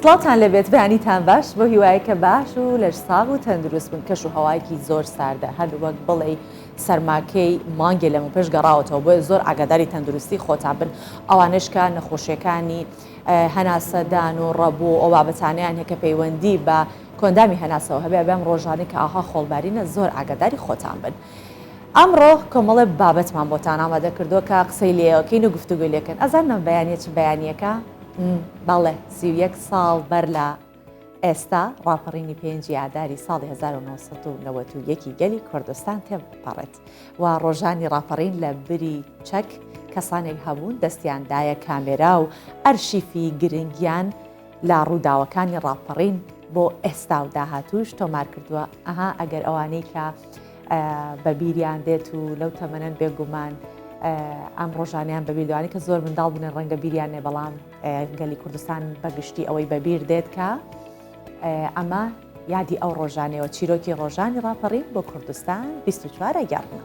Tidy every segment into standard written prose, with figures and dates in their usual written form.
سڵاتان لەبێت بەیانیتان باش بۆ هیوایەکە باش و لەش ساغ و تەندروست بن کەش و هەوایەکی زۆر ساردە هەر وەک بڵێ سەرماکەی مانگێ لەمە پێش گەڕاوەتەوە بۆیە زۆر ئاگاداری تەندروستی خۆتان بن ئەوانشکە نەخۆشیەکانی هەناسەدان و ڕەبوو ئەو بابەتانیان هەیە کە پەیوەندی بە کۆندامی هەناسەوە هەبێ بەم ڕۆژانەی کە ئاها خۆڵبارینە زۆر ئاگاداری خۆتان بن. ئەمڕۆ کۆمەڵێ بابەتمان بۆتان ئامادە کردووە کە قسەی لێەکەین و گفتوگوی لێکن ئەزانم بەیانیە چ بەیانیەکە بەڵێ 31 ساڵ بەر لە ئێستا ڕاپەڕینی پێنجی ئاداری ساڵی 1991 گەلی کوردستان تێپەڕێت و ڕۆژانی ڕاپەڕین لە بری چەک کەسانێک هەبوون دەستیاندایە کامێرا و ئەرشیفی گرنگیان لە ڕووداوەکانی ڕاپەڕین بۆ ئێستا و داهاتوش تۆمار کردووە ئەها ئەگەر ئەوانەی کە بە بیریان دێت و لەو تەمەنەن بێگومان ئەم ڕۆژانیان بەبیردوانی کە زۆر منداڵ بنێن ڕەنگە بیریانێ بەڵام گەلی کوردستان بەگشتی ئەوەی بەبیر دێت کە ئەمە یادی ئەو ڕۆژانەوە چیرۆکی ڕۆژانی ڕاپەڕین بۆ کوردستان 24 گەڕنەوە.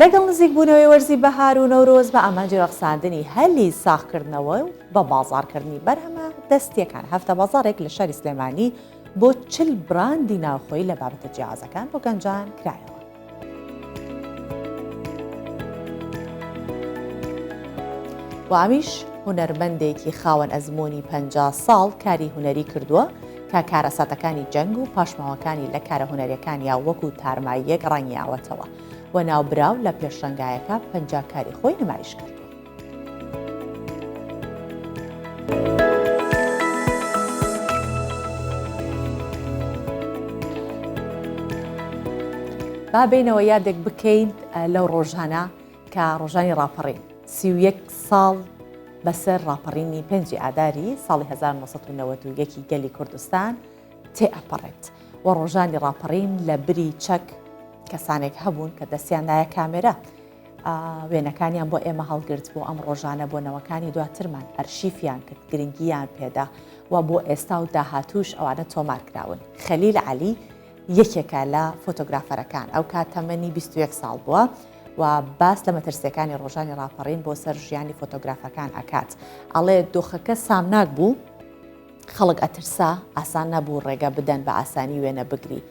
لەگەڵ نزیک بوونەوەی وەرزی بەهار و نەورۆز بە ئامانجی ڕەخساندنی هەلی ساختکردنەوە و بە بازاڕکردنی بەرهەمە دەستیەکان هەفتە بازارێک لە شاری سلێمانی بۆ 40 براندی ناوخۆی لە بابەتە جیازەکان بۆ گەنجان کرایەوە. و ئەمیش هونەرمەندێکی خاوەن ئەزمموی 50 ساڵ کاری هونەری کردووە کە کارەساتەکانی جەنگ و پاشماوەکانی لە کارە هونەریەکانیا وەکو تارماییەک ڕەنگیاوەتەوە و ناوبراو لە پێشڕەنگایەکە پەنجاکاری خۆی نمایش کردو. با بینەوە یادێک بکەین لەو ڕۆژانە کە ڕۆژانی ڕاپەڕین 31 ساڵ بەسەر ڕاپەڕینی پێنجی ئاداری ساڵی 1991 گەلی کوردستان تێئەپەڕێت و ڕۆژانی ڕاپەڕین لە بری چەک کەسانێک هەبوون کە دەستیاندایە کامێرە وێنەکانیان بۆ ئێمە هەڵگرت بۆ ئەم ڕۆژانە بۆ نەوەکانی دواترمان ئەرشیفیان کرد گرنگییان پێدا و بۆ ئێستا و داهاتوش ئەوانە تۆمار کراون. خەلیل عەلی یەکێکە لە فۆتۆگرافەرەکان ئەو کات تەمەنی 21 ساڵ بووە و باس لە مەترسیەکانی ڕۆژانی ڕاپەڕین بۆ سەر ژیانی فۆتۆگرافەکان ئەکات. ئەڵێ دۆخەکە سامناک بوو خەڵک ئەترسا ئاسان نەبوو ڕێگە بدەن بە ئاسانی وێنە بگری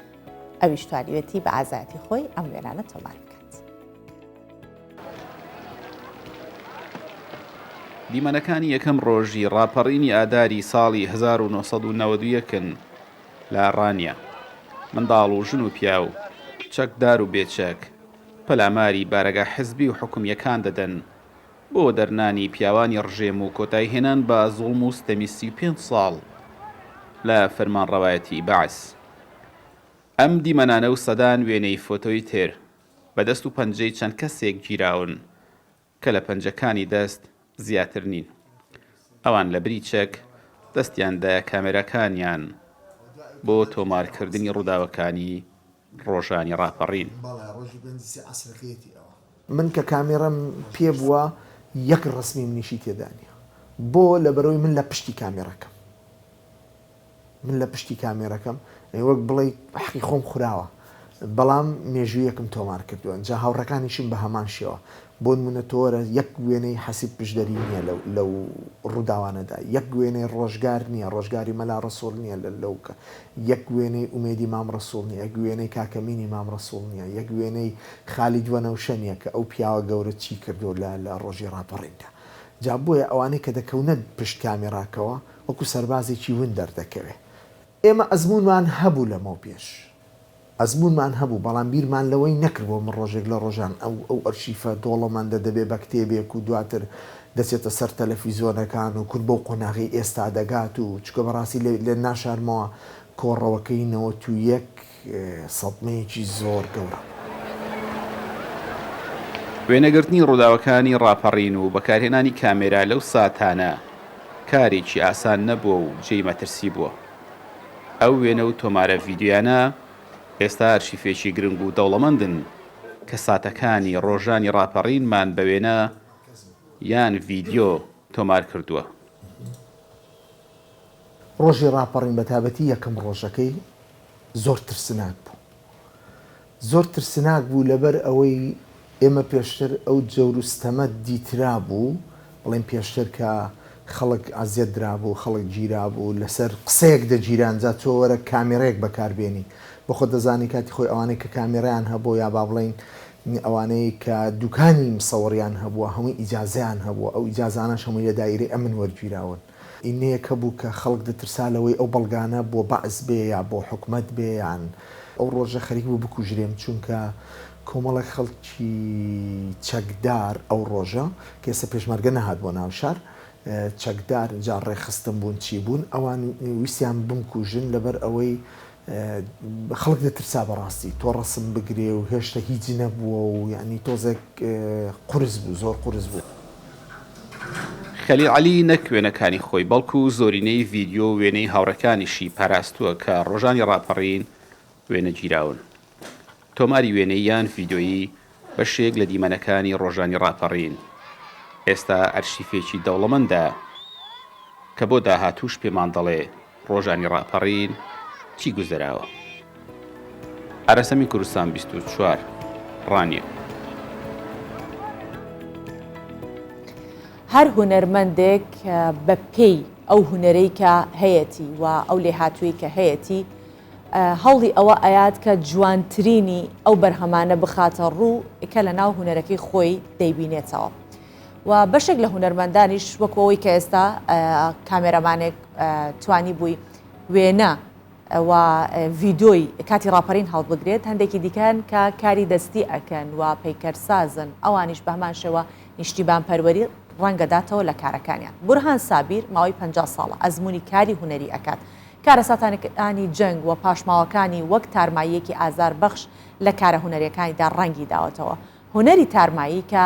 ئەویش توانیوێتی بە ئازایەتی خۆی ئەم وێنانە تۆمار بکات. دیمەنەکانی یەکەم ڕۆژی ڕاپەڕینی ئاداری ساڵی 1991 لە ڕانیا منداڵ و ژن و پیا و چەکدار و بێچەک پەلاماری بارەگا حزبی و حکومیەکان دەدەن بۆ دەرنانی پیاوانی ڕژێم و کۆتایهێنان بە زوڵم و ستەمی 35 ساڵ لە فەرمانڕەوایەتی بەعس. ئەم دیمەنانە و سەدان وێنەی فۆتۆی تر بەدەست و پەنجەی چەند کەسێک گیراون کە لە پەنجەکانی دەست زیاتر نین. ئەوان لە بری چەک دەستیاندایە کامێرەکانیان بۆ تۆمارکردنی ڕووداوەکانی ڕۆژانی ڕاپەڕین. من کە کامێرەم پێ بووە یەک ڕسمی منیشی تێدانە بۆ لەبەرەوەی من لە پشتی کامێرەکەم وەک بڵێ حەقی خۆم خوراوە بەڵام مێژوویەکم تۆمار کردووە جا هاوڕەکانیشم بە هەمان شێوە بۆ نمونە تۆرە یەک وێنەی حەسیب پشدەری نییە لەو ڕووداوانەدا یەک وێنەی ڕۆژگار نییە ڕۆژگاری مەلا ڕەسوڵ نییە لەوکە یەک وێنەی ئومێدی مام ڕەسوڵ نییە یەک وێنەی کاکەمینی مام ڕەسوڵ نییە یەک وێنەی خالید وەنەوشە نییە کە ئەو پیاوە گەورە چی کردو لە ڕۆژی ڕاپەڕیندا جا بۆیە ئەوانەی کە دەکەونە پشت کامێراکەوە وەکو سەربازێکی ون دەردەکەوێ. ئێمە ئەزمونمان هەبوو لەمەوە پێش ئەزمونمان هەبوو بەڵام بیرمان لەوەی نەکرد بۆ من ڕۆژێک لە ڕۆژان ئەو ئەرشیفە دۆڵەمەندە دەبێ بە کتێبێک و دواتر دەچێتە سەر تەلەڤیزۆنەکان و کورد بۆ قۆناغی ئێستا دەگات و چکە بەڕاستی لێ ناشارمەوە کۆڕەوەکەی 91 سەدمەیەکی زۆر گەورە. وێنەگرتنی ڕووداوەکانی ڕاپەڕین و بەکارهێنانی کامێرا لەو ساتانە کارێکی ئاسان نەبووە و جێی مەترسی بووە. ئەو وێنە و تۆمارە ڤیدیۆیانە ئێستا ئەرشیفێکی گرنگ و دەوڵەمەندن کە ساتەکانی ڕۆژانی ڕاپەڕینمان بە وێنە یان ڤیدیۆ تۆمار کردووە. ڕۆژی ڕاپەڕین بەتابەتی یەکەم ڕۆژەکەی زۆر ترسناک بوو لەبەر ئەوەی ئێمە پێشتر ئەو جەوروستەمە دیترا بوو بڵێن پێشتر کە خەڵک ئازیەت درابوو خەڵک گیرا بوو لەسەر قسەیەک دەگیرانجا تۆ وەرە کامێرەیەک بەکاربێنی بۆ خۆ دەزانی کاتی خۆی ئەوانەی کە کامێرەیان هەبوو یا با بڵێن ئەوانەی کە دوکانی مسەوەڕیان هەبووە هەمووی ئیجازیان هەبووە ئەو ئیجازانەش هەمووی لە دایرەی ئەمن وەرگیراون ئینەیەکە بوو کە خەڵک دەترسالەوەی ئەو بەڵگانە بۆ بەعز بێ یا بۆ حکومەت بێ یان ئەو ڕۆژە خەریک بوو بکوژرێن چونکە کۆمەڵک خەڵکی چەکدار ئەو ڕۆژە کە ئێستا پێشمەرگە نەهات بۆ ناو شار چەکدار جا ڕێخستن بوون چی بوون ئەوان ویسیان بمکوژن لەبەر ئەوەی خەڵک دەترسا بەڕاستی تۆ ڕسم بگرێ و هێشتا هیچی نەبووە و یعنی تۆزێک قورس بوو زۆر قورس بوو. خەلیل عەلی نەکوێنەکانی خۆی بەڵکو زۆرینەی ڤیدیۆ و وێنەی هاوڕەکانیشی پاراستووە کە ڕۆژانی ڕاپەڕین وێنەگیراون. تۆماری وێنەی یان ڤیدۆیی بەشێک لە دیمەنەکانی ڕۆژانی ڕاپەڕین ئێستا ئەرشیفێکی دەوڵەمەندە کە بۆ داهاتووش پێمان دەڵێ ڕۆژانی ڕاپەڕین چی گوزەراوە. ئارەسەمی کوردستان 24 ڕانیە. هەر هونەرمەندێک بە پێی ئەو هونەرەی کە هەیەی و ئەو لێهاتووی کە هەیەی هەوڵی ئەوە ئايات کە جوانترینی ئەو بەرهەمانە بخاتە ڕوو کە لە ناو هونەرەکەی خۆی دەیبینێتەوە و بەشێک لە هونەرمەندانیش وەکەوەی کە ئێستا کامێرەمانێک توانی بووی وێنە و ڤیدۆی کاتی ڕاپەڕین هەڵ بگرێت هەندێکی دیکەن کە کاری دەستی ئەکەن و پەیکەرسازن ئەوانیش بە هەمان شێوە نیشتیبان پەروەری ڕەنگەداتەوە لە کارەکانیان. بورهان سابیر ماوەی 50 ساڵە ئەزمموی کاری هونەری ئەکات کارەساتانەکانی جەنگ و پاشماوەکانی وەک تارماییەکی ئازار بەخش لە کارە هونەریەکانیدا ڕەنگی داوەتەوە. هونەری تارمایی کە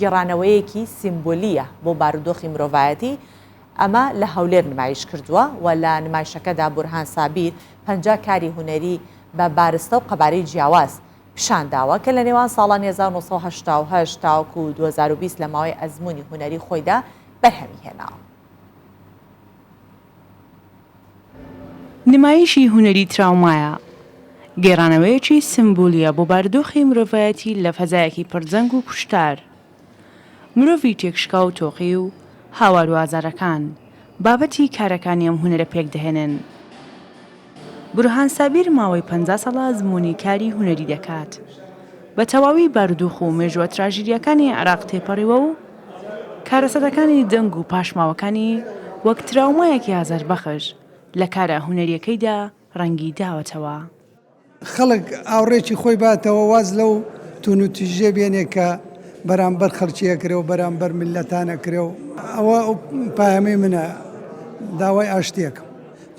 گێڕانەوەیەکی سیمبۆلیە بۆ بارودۆخی مرۆڤایەتی ئەمە لە هەولێر نمایش کردووە و لە نمایشەکەدا بورهان سابیر 50 کاری هونەری بە بارستە و قەبارەی جیاواز پیشانداوە کە لە نێوان ساڵان 1970 تاوەکو 2020 لە ماوەی ئەزمموی هونەری خۆیدا بەرهەمی هێناوە. نمایشی هونەری تراومایە گێڕانەوەیەکی سمبولیە بۆ بارودۆخی مرۆڤایەتی لە فەزایەکی پڕجەنگ و کوشتار مرۆڤی تێکشکا و تۆقی و هاوار و ئازارەکان بابەتی کارەکانی ئەم هونەرە پێک دەهێنن. بورهان سابیر ماوەی 50 ساڵە ئەزمموی کاری هونەری دەکات بە تەواوی بارودۆخ و مێژووە تراژیدیەکانی عێراق تێپەڕیوە و کارەسەتەکانی دەنگ و پاشماوەکانی وەک تراومایەکی ئازاربەخش لە کارە هونەریەکەیدا ڕەنگی داوەتەوە. خەڵک ئاوڕێکی خۆی باتەوە واز لەو تونوتیژێ بێنێ کە بەرامبەر خەڵکیە کرێ و بەرامبەر میلەتانە کرێ و ئەوە پایەمەی منە داوای ئاشتێکم.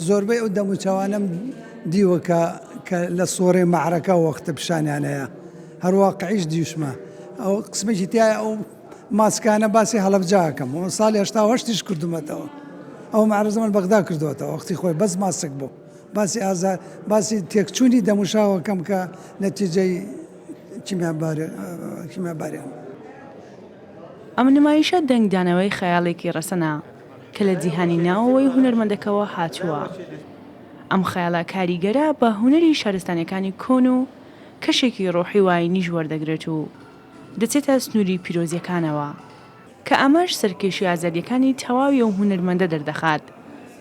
زۆربەی ئەو دەموچەوانم دیوە کە لە سۆڕێ مەعرەکە وەختە پیشانیانەیە هەروواقعیش دیوشمە ئەو قسمێکی تایە ئەو ماسکانە باسی هەڵەبجاکەم و ساڵی 1970 کردومەتەوە ئەو معرزەمان بەغدا کردوێتەوە وەختی خۆی بەس ماسک بوو باسی ئازار باسی تێکچوونی دەموشاوەکەم کە نەتیجەی کیمیاباریان. ئەم نمایشە دەنگدانەوەی خەیاڵێکی ڕەسەنە کە لە جیهانی ناوەوەی هونەرمەندەکەوە هاتووە. ئەم خەیاڵە کاریگەرە بە هونەری شارستانیەکانی کۆن و کەشێکی ڕۆحی وای نیژ وەردەگرێت و دەچێتە سنووری پیرۆزیەکانەوە کە ئەمەش سەرکێشی ئازادیەکانی تەواوی ئەو هونەرمەندە دەردەخات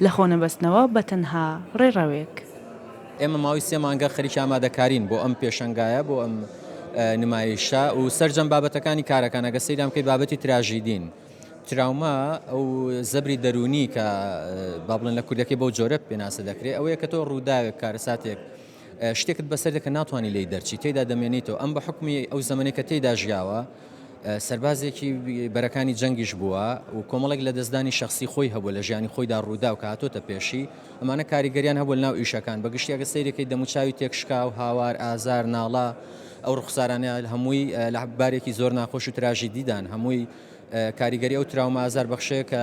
لە خۆنەبەستنەوە بە تەنها ڕێڕەوێک. ئێمە ماوەی 3 مانگە خەریکی ئامادەکارین بۆ ئەم پێشەنگایە بۆ ئەم نمایشە و سەرجەم بابەتەکانی کارەکانەگە سەیرام کەی بابەتی تراژیدین. تراوما ئەو زەبری دەرونی کە با بڵێن لە کوردەکەی بەو جۆرە پێناسە دەکرێت ئەوەیە کە تۆ ڕووداوێک کارەساتێک شتێکت بەسەر دەکە ناتوانانی لی دەرچی تێدا دەمێنیتەوە ئەم بە حکمی ئەو زەمانەی کە تێدا ژیاوە سەربازێکی بەرەکانی جەنگیش بووە و کۆمەڵێک لە دەستدانی شخصی خۆی هەبوو لە ژیانی خۆیدا ڕوودا و کە هاتۆتە پێشی ئەمانە کاریگەریان هەبوو لەناو ئیشەکان بەگشتیاگە سەیرەکەی دەموچاوی تێکشکا و هاوار ئازار ناڵا ئەو ڕوخسارانە هەمووی لە بارێکی زۆر ناخۆش و تراژیدیدان هەمووی کاریگەری ئەو تراومە ئازار بەخشەیە کە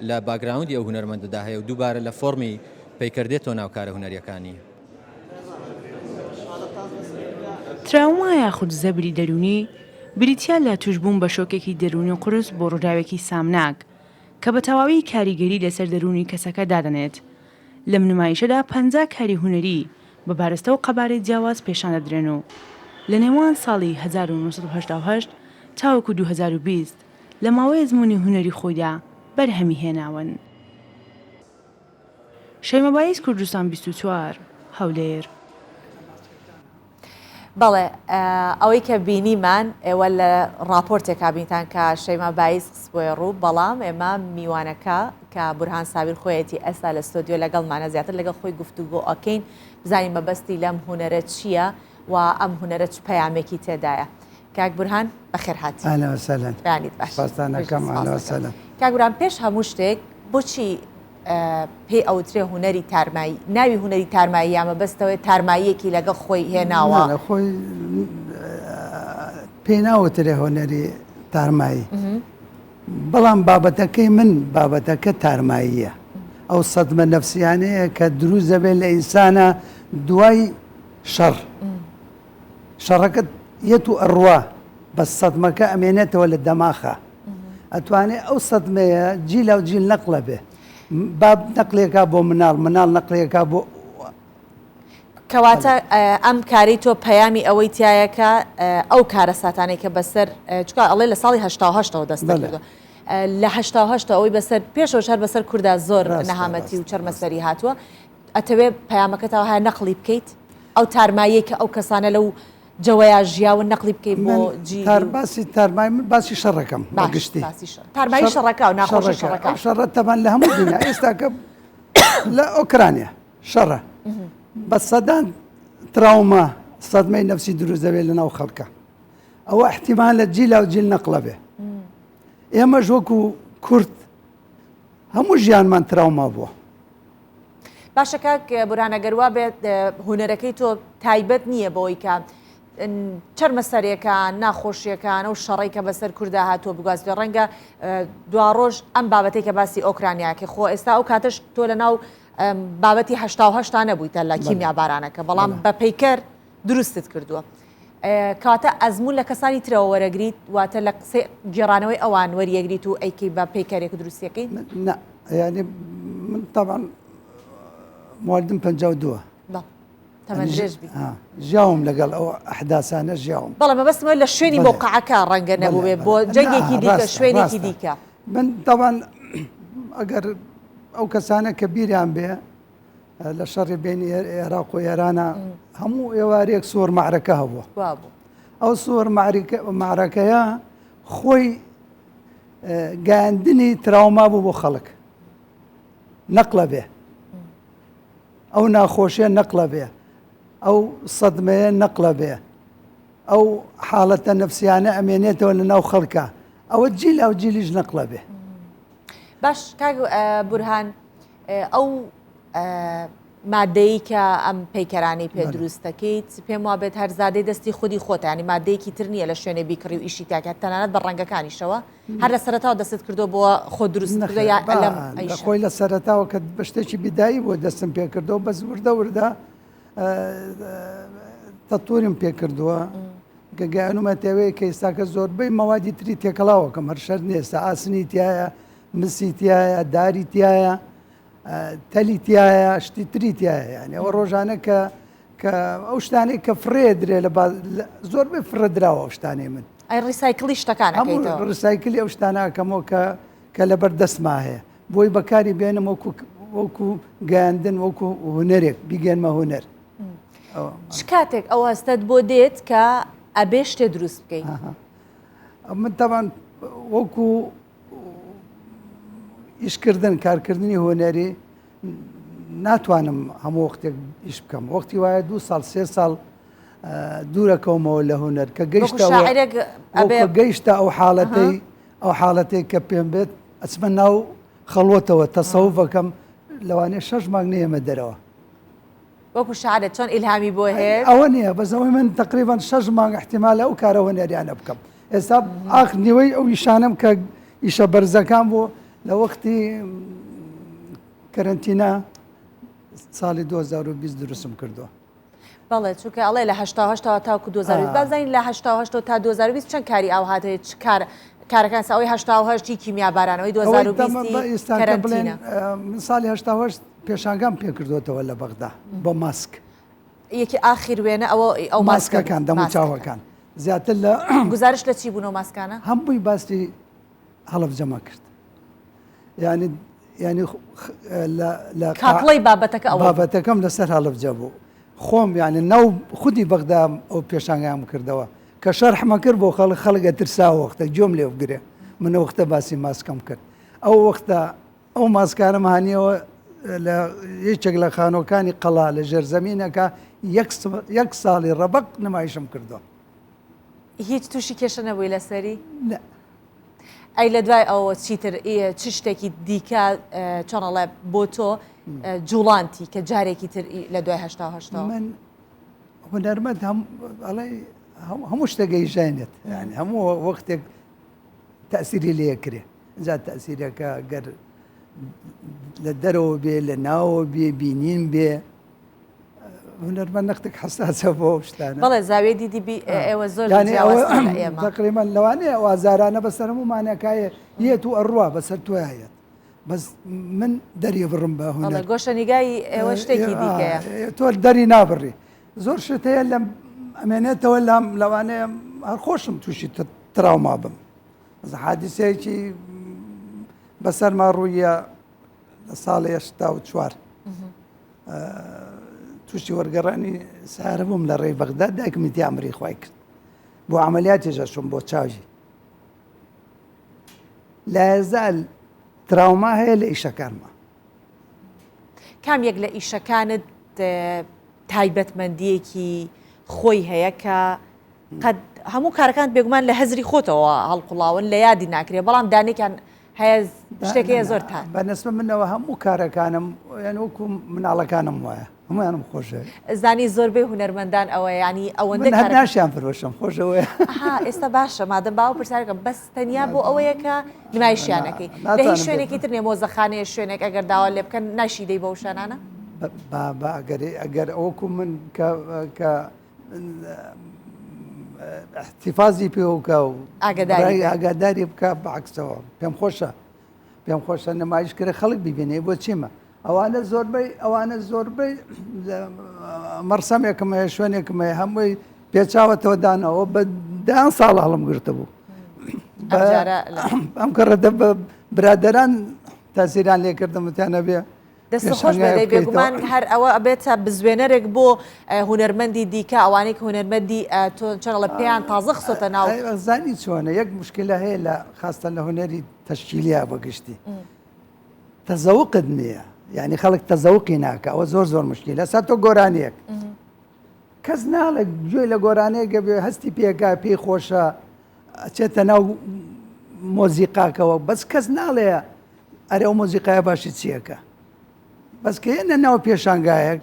لە باگراوندی ئەو هونەرمەندەدا هەیە و دووبارە لە فۆرمی پەیکردێتەوە ناو کارە هونەریەکانی. تراوما یاخود زەبری دەرونی بریتیا لە توشبوون بە شۆکێکی دەرونی و قرس بۆ ڕووداوێکی سامناک کە بە تەواوی کاریگەری لەسەر دەرونی کەسەکە دادەنێت. لەم نمایشەدا 50 کاری هونەری بە بارستە و قەبارەی جیاواز پێشان دەدرێن و لە نێوان ساڵی 1970 تاوەکو 2020 لە ماوەی ئەزمموی هونەری خۆیدا بەرهەمی هێناون. شەیمەباییز کوردستان 24 هەولێر. بەڵێ ئەوەی کە بینیمان ئێوە لە راپۆرتێکا بینتان کە شەیما بایز خستبۆیە ڕوو، بەڵام ئێمە میوانەکە کە بورهان سابیر خۆیەتی ئێستا لە ستۆدیۆ لەگەڵمانە زیاتر لەگەڵ خۆی گفتوگۆ ئەکەین بزانین مەبەستی لەم هونەرە چییە و ئەم هونەرە چ پەیامێکی تێدایە. کاک بورهان بەخێر هات. بەیانیت باش. کاک بورهان پێش هەموو شتێک بۆچی پێی ئەوترێ هونەری تارمایی، ناوی هونەری تارمایی یامە بەستەوەی تارماییەکی لەگەڵ خۆی هێناوە؟ خۆی پێی ناوترێ هۆنەری تارمایی، بەڵام بابەتەکەی من بابەتەکە تارماییە. ئەو سەدمە نەفسیانەیە کە دروست دەبێت لە ئینسانە دوای شەڕ. شەڕەکە یەت و ئەڕوا بە سەدمەکە ئەمێنێتەوە لە دەماخە، ئەتوانێت ئەو سەدمەیە جیل و جیل نەقڵە بێ، باب نەقلێکا بۆ مناڵ نەقلێکا بۆ. کەواتە ئەم کاری تۆ پەیامی ئەوەی تایەکە ئەو کارە ساتانەی کە بەسەر چکە ئەڵێ لە ساڵی 1970 دەست کردو لە 1970 ئەوەی بەسەر پێشەوە شار بەسەر کووردا زۆر نەهامەتی و چەرمەسەری هاتووە، ئەتەوێ پەیامەکەتەوە هەیە نەقلی بکەیت ئەو تارماییە کە ئەو کەسانە لەو جەوەیە ژیاون نەقلی بکەیت بۆ باسی تارمای من باسی شەڕەکەم بەگشتی تارمایی شەڕەکە و ناخۆشی شەڕەکە. شەڕە تەمان لە هەموو دنیا ئێستا کە لە ئۆکرانیا شەڕە بە سەدان تراومە سەدمەی نەفسی دروست دەبێت لە ناو خەڵکە، ئەوە احتیمال لە جیلا و جیل نەقڵە بێ. ئێمەش وەکو کورد هەموو ژیانمان تراوما بووە. باشە کاک بورهانەگەروا بێت هونەرەکەی تۆ تایبەت نییە بۆی کە چەرمەسەریەکان ناخۆشیەکان ئەو شەڕی کە بەسەر کووردا هاتووە بگوازێ ڕەنگە دوا ڕۆژ ئەم بابەتێک کە باسی ئۆکرانیاکە خۆ ئێستا ئەو کاتەش تۆ لە ناو بابەتی 1970 نەبوویتە لە کیمیا بارانەکە، بەڵام بە پەیکەر دروستت کردووە. کاتە ئەزمون لە کەسانی ترەوە وەرەگریت واتە لە قسەی گێڕانەوەی ئەوان وەریەگریت و ئەیکەی بە پەیکەرێک دروستیەکەی؟ ینی من طبعا مواردم 52 ژیاوم لەگەڵ ئەو ئەحداسانە ژیاوم، بەڵام مەبەستمە لە شوێنی مۆقعەکە ڕەنگە نەبوو بێ بۆ جەنگێکی دیکە شوێنێکی دیکە. من طبعا ئەگەر ئەو کەسانە کە بیریان بێ لە شەڕی بینی عێراق و ئێرانە هەموو ئێوارێک سۆر معرەکە هەبووە. ئەو سۆر معرەکەیە خۆی گاندنی تراوما بوو بۆ خەڵک، نەقڵە بێ ئەو ناخۆشیە نەقڵە بێ، ئەو سەدمەیە نەقڵە بێ، ئەو حاڵەتە نەفسیانە ئەمێنێتەوە لە ناو خەڵکە، ئەوە جیل ئەو جیلیش نەقڵە بێ. باش کاک بورهان، ئەو مادەی کە ئەم پەیکەرانی پێ دروستەکەیت پێم وابێت هەرزادەی دەستی خودی خۆتە، ینی مادەیەکی تر نییە لە شوێنێ بیکڕی و ئیشی تاکە تەنانەت بە ڕەنگەکانیشەوە هەر لە سەرەتاوە دەست کردو بۆ خۆ دروست یا خۆی لە سەرەتاوە کە بە شتێکی بیدایی بۆ دەستم پێ کردەوە بەس وردە وردە تەتوریم پێ کردووە گەگەیانومە تەوەیە کە ئێستاکە زۆربەی مەوادی تری تێکەڵاوەکەم هەر شەر نێستا ئاسنی تایە، مسی تایە، داری تایە، تەلی تایە، شتی تری تایە، یعنی ئەوە ڕۆژانە کە ئەو شتانەی کە فرێ درێ لە زۆربەی فرەدراوە ئەو شتانەی من ئەی ڕیسایکڵی شتەکانەکەیتەوە، ڕیسایکلی ئەو شتانەکەمەوە کە لەبەر دەستما هەیە بۆی بەکاری بێنم وەکو گەیاندن وەکو هونەرێک بیگەنمە هونەر. چ کاتێک ئەو هەستت بۆ دێت کە ئەبێ شتێ دروست بکەیت؟ من تاوان وەکو ئیشکردن کارکردنی هۆنەری ناتوانم هەموو وەختێک ئیش بکەم، وەختی وایە 2 ساڵ 3 ساڵ دوورەکەمەوە لە هونەر کە گەیشتە ئەو حاڵەتەی کە پێم بێت ئەچمە ناو خەڵوەتەوە تەسەوفەکەم لەوانەیە 6 مانگ نێمە دەرەوە. وەکو شعرت چۆن ئیلهامی بۆ هەیە؟ ئەوە نییە، بەزەوەی من تقریبان 6 مانگ احتیمالە ئەو کارە هۆنەریانە بکەم. ئێستا ئاخر نیوەی ئەو ئیشانم کە ئیشە بەرزەکان بۆ لە وەختی کەرەنتینە ساڵی 2020 دروستم کردووە. بەڵێ چونکە ئەڵێ لە 1970 تاوکو 2020 بازانین لە 1970 تا 2020 چەند کاری ئاو هاتەیە چ کارەکان ئەوەی 1970 کیمیا بارانەوەی 2020 کەرەنتینە. من ساڵی 1970 پێشانگام پێ کردوێتەوە لە بەغدا بە ماسک یەکی ئاخیر وێنە ئەو ماسکەکان دەم و چاوەکان زیاتر لە گزارش لە چی بوونەوە ماسکانە؟ هەمووی باسی هەڵەبجەمە کرد ینی کاکڵی بابەتەکە ئەو بابەتەکەم لەسەر هەڵەبجە بوو خۆم یعنی ناو خودی بەغدا ئەو پێشانگام کردەوە کە شەرحمە کرد بۆ خەڵگە ترسا وەختە جۆم لێ بگرێ منە وەختە باسی ماسکەم کرد ئەو وەختە ئەو ماسکانم هانیەوە لە یەکێک لە خانۆکانی قەڵا لە ژێرزەمینەکە یەک ساڵی ڕەبق نمایشم کردو. هیچ تووشی کێشە نەبووی لەسەری؟ نە. ئەی لە دوای ئەوە چیتر چ شتێکی دیکە چۆنەڵێ بۆ تۆ جوڵانتی کە جارێکی تر لە دوای هەشتا من هونەرمەند هەموو شتەگەی ژێنێت ینی هەموو وەختێک تەسیری لێکرێ جا تەسیرەکە گەر لە دەرەوە بێ لە ناوە بێ بینین بێ هونەرمەند نەختێک حساسە بۆ شتانە بەڵێ زاوێ دیدی ئێوە زۆر تقریبا لەوانەیە ئازارانە بەسەر هەمومانەکایە یەت و ئەڕوا بەسەر توایەت بەس من دەری بڕم بە هونەر گۆشەنیگای ئێوە شتێکی دیکەیە تۆ دەری نابڕی زۆر شتەیە لەم ئەمێنێتەوە لەوانەیە هەرخۆشم تووشی تراوما بم حادیسەیەکی بەسەرما ڕوویە لە ساڵی 84 تووشی وەرگەڕانی سارە بووم لە ڕێی بەغداد دایکمیتی ئەمری خوای کرد بۆ عملیاتێژە چوم بۆ چاوی لا يزال تراوما هەیە لە ئیشەکانمە. کامێک لە ئیشەکانت تایبەتمەندیەکی خۆی هەیە کە قەت هەموو کارەکان بێگومان لە هەزری خۆتەوە هەڵقوڵاون لە یادی ناکرێت بەڵام دانێکیان هەیە شتێکەیە زۆر تا بەنسبە منەوە هەموو کارەکانم یان وەکو مناڵەکانم وایە هەمویانم خۆشە زانی زۆربەی هونەرمەندان ئەوە ینی ئەوەندە ناشیان فرۆشم خۆشەوەی ئێستا باشە مادەم باو پرسیارەکەم بەس تەنیا بۆ ئەوەیە کە نمایشیانەکەی لە هیچ شوێنێکی تر نێمۆزەخانەیە شوێنێک ئەگەر داوا لێ بکەن ناشیدەی بەو شانانە ئەگەر ئەوەکو من کە احتیفازی پێ وکە و ئاگاداری بکە بەعکسەوە پێم خۆشە نمایشکرە خەڵک ببینێ بۆ چیمە ئەوانە زۆربەی مەرسەمێکم هەیە شوێنێکم هەیە هەمووی پێچاوەتەوە دانەوە بە دان ساڵ هەڵم گرتە بوو ئەم کەڕەتە بە برادەران تاسیران لێکردم وتیانە بێ دەست خۆش بەدەی بێگومان هەر ئەوە ئەبێتە بزوێنەرێک بۆ هونەرمەندی دیکە ئەوانەی کە هونەرمەندی چۆنڵە پێیان تازە خسۆتە ناو زانی چۆنە یەک مشکلە هەیە لە خاستە لە هونەری تەشکیلیا بەگشتی تەزەوقت نییە یعنی خەڵک تەزەوقی ناکە ئەوە زۆر مشکلە سا تۆ گۆرانیەک کەس ناڵێک گوێی لە گۆرانەیەکە بێ هەستی پێکا پێی خۆشە ئەچێتە ناو مۆزیقاکەوە بەس کەس ناڵێە ئەرێ ئەو مۆزیقایە باشی چیەکە بەس کە هێنە ناو پێشانگایەک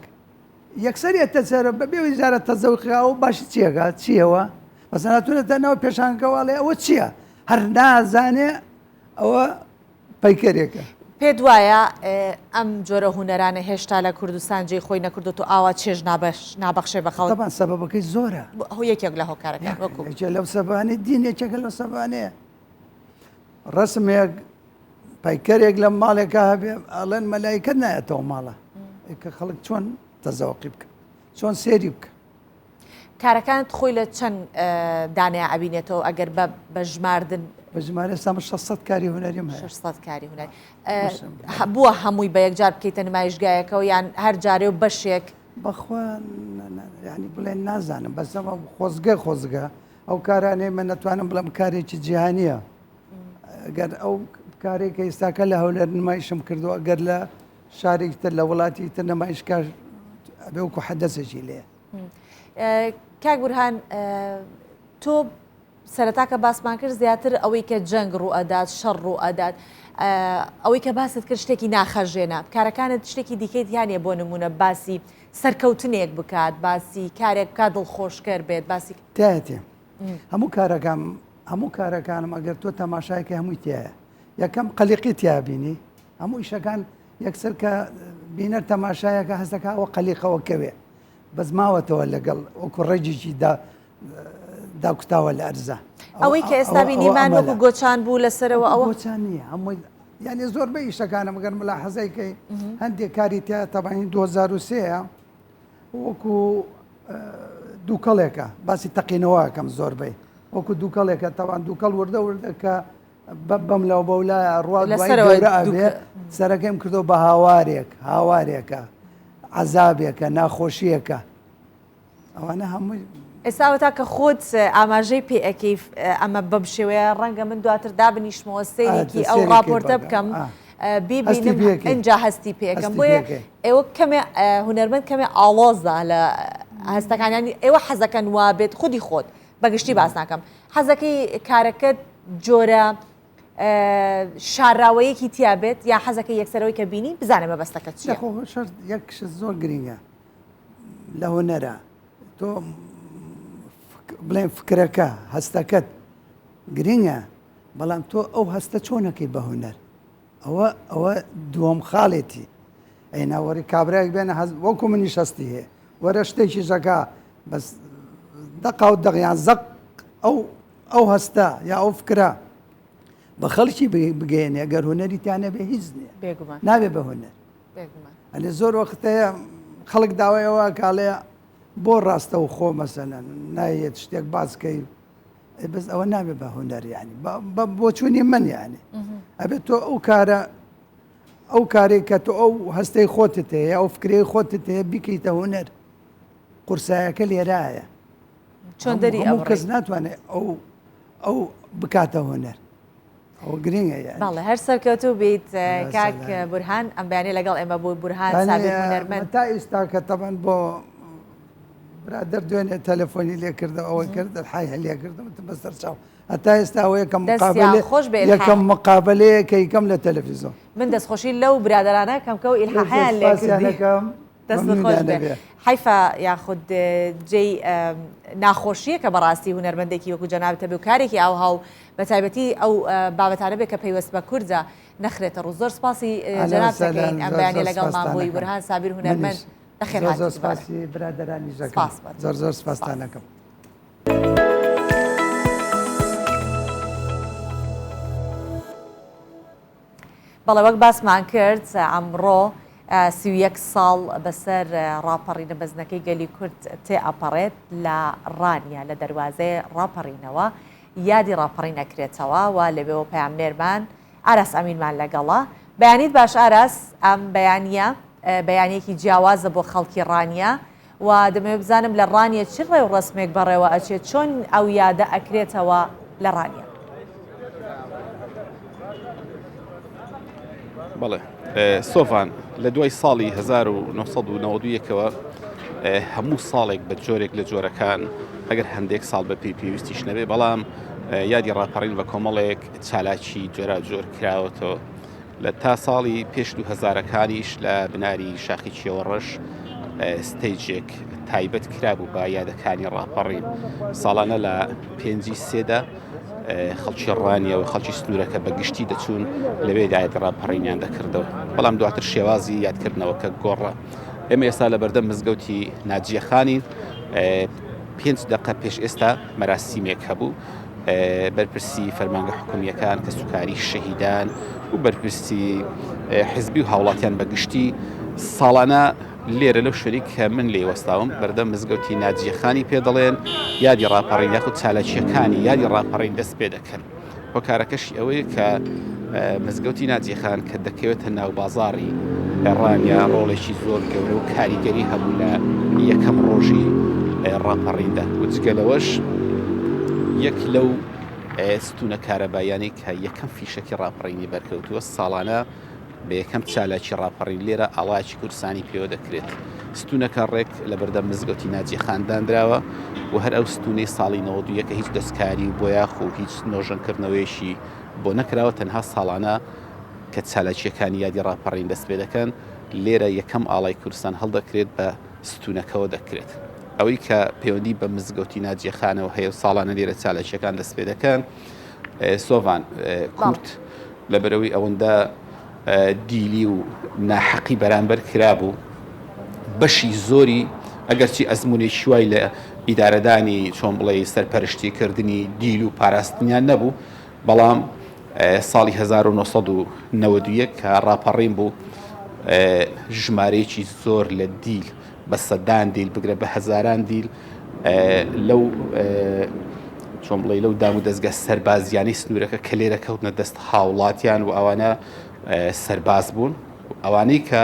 یەکسەرێتە سەر بەبێ ویزارە تەزەوقیا و باشی چیەکە چیەوە بەس ناتوانێتە ناو پێشانگەواڵێ ئەوە چییە هەر نازانێ ئەوە پەیکەرێکە پێ وایە ئەم جۆرە هونەرانە هێشتا لە کوردستان جێی خۆی نەکردو و ئاوا چێژ نابەخشێ بە خەڵک طبعاً سەبەبەکەی زۆرە یەکێک لە هۆکارەکان وەکو لەو سەبانەی دینێکێکە لەو سەبانەیە ڕسمێک پایکەرێک لە ماڵێکە هەبێ ئەڵێن مەلایکەت نایەتەوە ماڵە کە خەڵک چۆن تەزەوقی بکە چۆن سێری بکە کارەکانت خۆی لە چەند دانەیە ئەبینێتەوە ئەگەر بە ژماردن بە ژمارە ئێستا 600 کاری هونەریم هەیە 600 کاری هونەر بووە هەمووی بە یەکجار بکەیتە نمایشگایەکەەوە یان هەر جارێ و بەشێک بەخوا ینی بڵێن نازانم بەسەمە خۆزگە ئەو کارانەی من نەتوانم بڵم کارێکی جیهانیە ئەگەر ئەو کارێکە ئێستاکە لە هەولێر نمایشم کردووە ئەگەر لە شارێکی تر لە وڵاتی تر نمایشکار ئەبێ وەکو حەدەسێکی لێە کاک بورهان تۆ سەرەتاکە باسمان کرد زیاتر ئەوەی کە جەنگ ڕوئەدات شەڕ ڕوئەدات ئەوەی کە باست کرد شتێکی ناخەژێنە کارەکانت شتێکی دیکەیت یانێ بۆ نمونە باسی سەرکەوتنێک بکات باسی کارێک کا دڵخۆشکەر بێت باسی تایەتێ هەموو کارەکانم ئەگەر تۆ تەماشایکە هەمووی تایە یەکەم قەلیقی تیابینی هەموو ئیشەکان یەکسەر کە بینەر تەماشایەکە هەستەکە ئەوە قەلیقەوە کەوێ بەس ماوەتەوە لەگەڵ وەکو ڕێجێکی داکوتاوە لە ئەرزە ئەوەی کە ئێستا بینیمان وەکو گۆچان بوو لەسەرەوە ئەوە گۆچان نییە هەمووی یعنی زۆربەی ئیشەکانە مەگەر مەلا حەزای کەی هەندێک کاری تیا تەبانی 2003 وەکو دووکەڵێکە باسی تەقینەوەکەم زۆربەی وەکو دووکەڵێکە تاوان دووکەڵ وردە وردەکە بەم لەو بەولای ڕوا ئابێ سەرەکەم کردو بە هاوارێکە عەزابێکە ناخۆشیەکە ئەوانە هەمووی ئێستا کە خۆت ئاماژەی پێئەکەی ئەمە بەم شێوەیە ڕەنگە من دواتر دابنیشتمەوە سەیرێکی ئەو ڕاپۆرتە بکەم بیبینم ئەنجا هەستی پێەکەم بۆیە ئێوە کەمێ هونەرمەند کەمێ ئاڵۆزە لە هەستەکانیانی ئێوە حەزەکەن وابێت خودی خۆت بەگشتی باس ناکەم حەزەکەی کارەکەت جۆرە شاراوەیەکی تیابێت یا حەزەکەی یەکسەرەوەی کە بینی بزانێ مەبەستەکەت چییە یەکش زۆر گرنگە لە هونەرە تۆ بڵێن فکرەکە هەستەکەت گرنگە بەڵام تۆ ئەو هەستە چۆنەکەی بە هونەر ئەوە دووەم خاڵێتی ئەی ناوەری کابراایك بێنە وەکو منیش هەستی هەیە وەرە شتێکی ژەکە بەس دەقا و دەغیان زەق ئەو هەستە یا ئەو فکرە بە خەڵکی بگەێنێ ئەگەر هونەری تیانە بێ هیچ نییە نابێ بە هونەر ئەلێ زۆر وەختەیە خەڵک داوایەوە کاڵەیە بۆ ڕاستە و خۆ مەسەلەن نایەت شتێک باسکەی بەس ئەوە نابێ بە هونەر یانی بۆ چوونی من یانی ئەبێت تۆ ئەو کارێک کە تۆ ئەو هەستەی خۆتت هەیە ئەو فکرەی خۆتت هەیە بیکەیتە هونەر قورسایەکە لێرایە چۆن دەری ئەو کەس ناتوانێت ئەو بکاتە هونەر ئەو گرنگە باڵێ هەر سەرکەوتو بیت کاک بورهان ئەم بەیانەی لەگەڵ ئێمە بۆ بورهان سابق هونەرمەند تا ئێستا کە تەبەن بۆ برادر دوێنێ تەلەفۆنی لێ کردەوە ئەوەی کرد حای هەلیا کردم بەسەر چاو هەتا ئێستا ئەوە یەکەم مقابلەیە کە یکەم لە تەلەڤیزۆن من دەستخۆشی لەو برادرانە کەمکە و ئیلحاحیان لێ کردی دەست خۆش بێ حیفە یاخود جێی ناخۆشیە کە بەڕاستی هونەرمەندێکی وەکو جەنابەتە بێ و کارێکی ئاوهاو بە تایبەتی ئەو بابەتانە بێت کە پەیوەست بە کوردە نەخرێتە ڕوو زۆر سپاسی جەنابەتەکەین ئەم بەیانێ لەگەڵ مابووی بورهان سابیر هونەرمەند بەخێر هاتیت زۆر سپاسی برادرانی زۆر سپاسانەکەم بەڵێ وەک باسمان کرد ئەمڕۆ 31 ساڵ بەسەر ڕاپەڕینە بەزنەکەی گەلی کورد تێ ئەپەڕێت لە ڕانیا لە دەواازەی ڕاپەڕینەوە یادی ڕاپەڕین ئەکرێتەوە و لەبێەوە پەیامنێرمان ئاراس ئەمینمان لەگەڵا بەیانیت باش ئاراس ئەم بەیانە بەیانێکی جیاوازە بۆ خەڵکی ڕانیا و دەمەوێت بزانم لە ڕانیە چ ڕێ و ڕسمێک بەڕێوە ئەچێت چۆن ئەو یادە ئەکرێتەوە لە ڕانیا بەڵێ سۆڤان لە دوای ساڵی 1990ەوە هەموو ساڵێک بە جۆرێک لە جۆرەکان ئەگەر هەندێک ساڵ بە پێویستیش نەبێ بەڵام یادی ڕاپەڕین بە کۆمەڵێک چالاکی جۆرا جۆر کراوەتەوە لە تا ساڵی پێش 2000ەکانیش لە بناری شاخی چێوەڕەش ستەیجێک تایبەت کرابوو بە یادەکانی ڕاپەڕین ساڵانە لە 5/3دا خەڵکی ڕانیە و خەڵکی سنوورەکە بە گشتی دەچوون لەوێ دایەت ڕاپەڕینیان دەکردەوە بەڵام دواتر شێوازی یادکردنەوە کە گۆڕە ئێمە ئێستا لە بەردەم مزگەوتی ناجیەخانی 5 دقە پێش ئێستا مەراسیمێک هەبوو بەرپرسی فەرمانگە حکومیەکان کە سوکاری شەهیدان و بەرپرسی حزبی و هاوڵاتیان بە گشتی ساڵانە لێرە لەو شوێنی کە من لێ وەستاوم بەردەم مزگەوتی ناجیەخانی پێ دەڵێن یادی ڕاپەڕین یاخود چالاکیەکانی یادی ڕاپەڕین دەست پێ دەکەن هۆکارەکەشی ئەوەیە کە مزگەوتی ناجیەخان کە دەکەوێتە ناو بازاڕی ڕانیا ڕۆڵێکی زۆر گەورە و کاریگەری هەبوو لە یەکەم ڕۆژی ڕاپەڕیندا و جگەلەوەش یەک لەو ستونە کارەبایانی کە یەکەم فیشەکی ڕاپەڕینی بەرکەوتووە ساڵانە بە یەکەم چالاکی ڕاپەڕین لێرە ئاڵایکی کوردستانی پێوە دەکرێت ستونەکە ڕێک لە بەردەم مزگەوتی ناجیەخاندانراوە و هەر ئەو ستونەی ساڵی 91 کە هیچ دەستکاری بۆ یاخۆ هیچ نۆژەنکردنەوەیشی بۆ نەکراوە تەنها ساڵانە کە چالاکیەکانی یادی ڕاپەڕین دەست پێ دەکەن لێرە یەکەم ئاڵای کوردستان هەڵدەکرێت بە ستونەکەەوە دەکرێت ئەوەی کە پەیوەندی بە مزگەوتی ناجیەخانەوە هەیە و ساڵانە لێرە چالاکیەکان دەست پێ دەکەن سۆڤان کورد لەبەرەوەی ئەوەندە دیلی و ناحەقی بەرامبەر کرابوو بەشی زۆری ئەگەرچی ئەزمونێکی وای لە ئیدارەدانی چۆن بڵێ سەرپەرشتیکردنی دیل و پاراستنیان نەبوو بەڵام ساڵی 1991 کە ڕاپەڕین بوو ژمارەیەکی زۆر لە دیل بە سەدان دیل بگرە بە هەزاران دیل لەو چۆن بڵێ لەو دام و دەستگە سەربازیانی سنوورەکە کە لێرە کەوتنە دەست هاوڵاتیان و ئەوانە سەرباز بوون ئەوانەی کە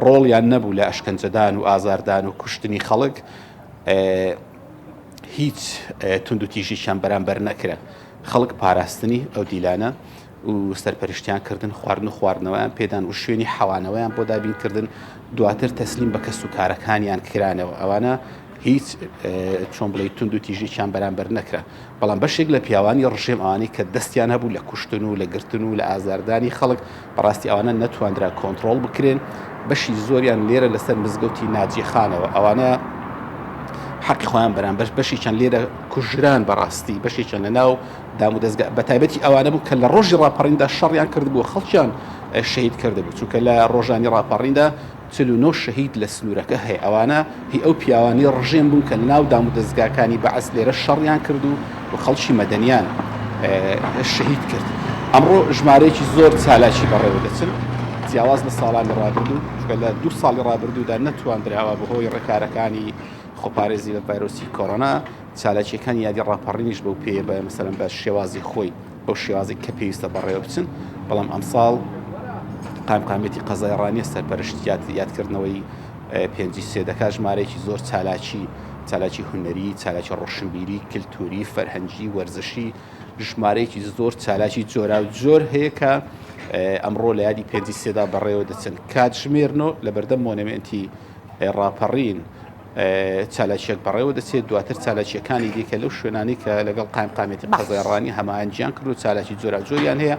ڕۆڵیان نەبوو لە ئەشکەنجەدان و ئازاردان و کوشتنی خەڵک هیچ تونند و تیژیشیان بەرامبەر نەکرا خەڵک پاراستنی ئەو دیلانە و سەرپەرشتیان کردن خواردن و خواردنەوەیان پێدان و شوێنی حەوانەوەیان بۆ دابینکردن دواتر تەسلیم بە کەس و کارەکانیان کرانەوە ئەوانە هیچ چۆن بڵێ تونند و تیژیشیان بەرامبەر نەکرا بەڵام بەشێک لە پیاوانی ڕژێم ئەوانەی کە دەستیان هەبوو لە کوشتن و لە گرتن و لە ئازاردانی خەڵک بەڕاستی ئەوانە نەتواندرا کۆنتترۆل بکرێن بەشی زۆریان لێرە لەسەر مزگەوتی ناجیخانەوە ئەوانە حەقی خۆیان بەرامبەر بەشیچەند لێرە کوژران بەڕاستی بەشێکیان لە ناو دام و دەستگا بە تایبەتی ئەوانە بوو کە لە ڕۆژی ڕاپەڕیندا شەڕیان کردبوو خەڵکیان شەهید کردبوو چونکە لە ڕۆژانی ڕاپەڕیندا 49 شەهید لە سنوورەکە هەیە ئەوانە هی ئەو پیاوانی ڕژێم بوون کە لە ناو دام و دەستگاکانی بەعەس لێرە شەڕیان کردو و خەڵکی مەدەنیان شەهید کرد ئەمڕۆ ژمارەیەکی زۆر چالاکی بەڕێوە دەچن جیاواز لە ساڵانی ڕابردوو چونکە لە 2 ساڵی ڕابردوودا نەتواندراوە بەهۆی ڕێکارەکانی خۆپارێزی لە ڤایرۆسی کۆڕۆنا چالاکیەکان یادی ڕاپەڕینیش بەو پێ بە مەسەلەن بە شێوازی خۆی بەو شێوازی کە پێویستە بەڕێوە بچن بەڵام ئەمساڵ قامقامێتی قەزای ڕانیە سەرپەرشتیات یادکردنەوەی پێنجی سێدەکە ژمارەیەکی زۆر چالاکی هونەری چالاکی ڕۆشنبیری کلتوری فەرهەنگی وەرزشی ژمارەیەکی زۆر چالاکی جۆرا و جۆر هەیە کە ئەمڕۆ لە یادی پێنجی سێدا بەڕێوە دەچن کاتژمێرنەوە لە بەردەم مۆنەمێنتی ڕاپەڕین چالاکیەک بەڕێوە دەچێت دواتر چالاکیەکانی دیکە لەو شوێنانی کە لەگەڵ قامقامێتی قەزای ڕانی هەمایانجیان کرد و چالاکی جۆرا جۆریان هەیە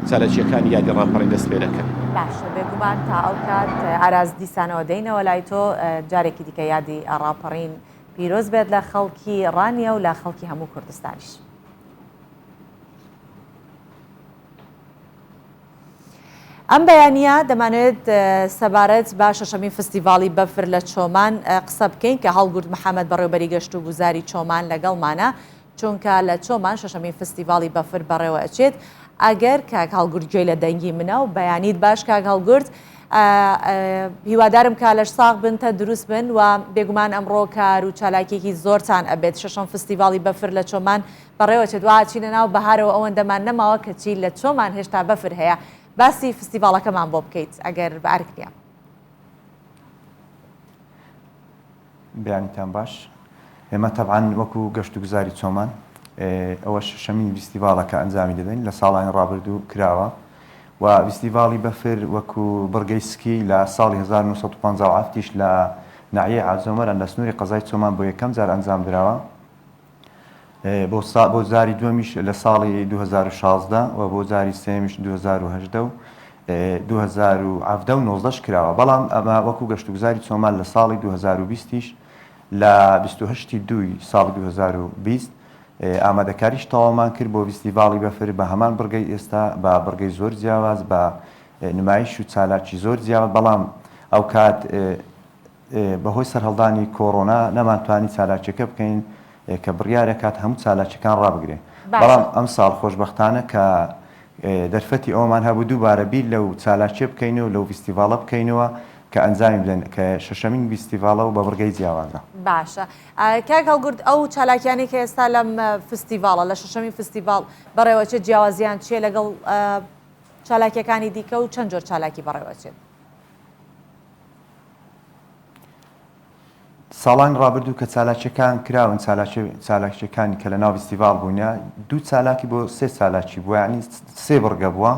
چالاکیەکانی یادی ڕاپەڕین دەست پێ دەکەن باشە بێگومان تا ئەو کات ئاراز دیسانەوە دەینەوە لای تۆ جارێکی دیکە یادی ڕاپەڕین پیرۆز بێت لە خەڵکی ڕانیە و لە خەڵکی هەموو کوردستانیش. ئەم بەیانیە دەمانێت سەبارەت بە شەشەمین فستیڤاڵی بەفر لە چۆمان قسە بکەین کە هەڵگورد محەممەد بەڕێوەبەری گەشت و گوزاری چۆمان لەگەڵمانە چونکە لە چۆمان شەشەمین فستیڤاڵی بەفر بەڕێوە ئەچێت ئەگەر کاک هەڵگورد گوێی لە دەنگی منە و بەیانیت باش کاک هەڵگورد هیوادارم کا لەش ساغ بنتە دروست بن و بێگومان ئەمڕۆ کار و چالاکێکی زۆرتان ئەبێت شەشەم فستیڤاڵی بەفر لە چۆمان بەڕێوە چێت واچینە ناو بەهارەوە ئەوەندەمان نەماوە کە چی لە چۆمان هێشتا بەفر هەیە باسی فستیڤاڵەکەمان بۆ بکەیت ئەگەر بەئارکریا. بیانیتان باش ئێمە تەبعاً وەکو گەشت و گوزاری چۆمان ئەوە شەشەمین فستیڤاڵەکە ئەنجامی دەدەین لە ساڵانی ڕابردوو کراوە و فستیڤاڵی بەفر وەکو بڕگەی سکی لە ساڵی 1950 لە ناحیەی عازۆمەرە لە سنووری قەزای چۆمان بۆ یەکەم جار ئەنجام درراوە بۆ زاری دووەمیش لە ساڵی 2016 و بۆ زاری سێمیش 2010 و 2019 کراوە بەڵام ئەمە وەکو گەشت و گوزاری چۆمان لە ساڵی 2020 لە 28 دووی ساڵی 2020 ئامادەکاریش تەواومان کرد بۆ فستیڤاڵی بەفر بە هەمان بڕگەی ئێستا بە بڕگەی زۆر جیاواز بە نمایش و چالاکی زۆر جیاواز بەڵام ئەو کات بەهۆی سەرهەڵدانی کۆڕۆنا نەمانتوانی چالاکیەکە بکەین کە بڕیارەکات هەموو چالاکیەکان ڕابگرێ بەڵام ئەم ساڵ خۆشبەختانە کە دەرفەتی ئەومان هەبوو دووبارە بیر لەو چالاکیە بکەینەوە لەو فستیڤاڵە بکەینەوە کە ئەنجامی بدەن کە شەشەمین فستیڤاڵە و بە بڕگەی جیاوازە. باشە کاک هەڵگورد ئەو چالاکیانی کە ئێستا لەم فستیڤاڵە لە شەشەمین فستیڤاڵ بەڕێوەچێت جیاوازیان چیە لەگەڵ چالاکیەکانی دیکە و چەند جۆر چالاکی بەڕێوەچێت؟ ساڵان ڕابردوو کە چالاکیەکان کراون چالاکیەکانی کە لە ناو فستیڤاڵ بوونە دوو چالاکی بۆ سێ چالاکی بووە ینی سێ بڕگە بووە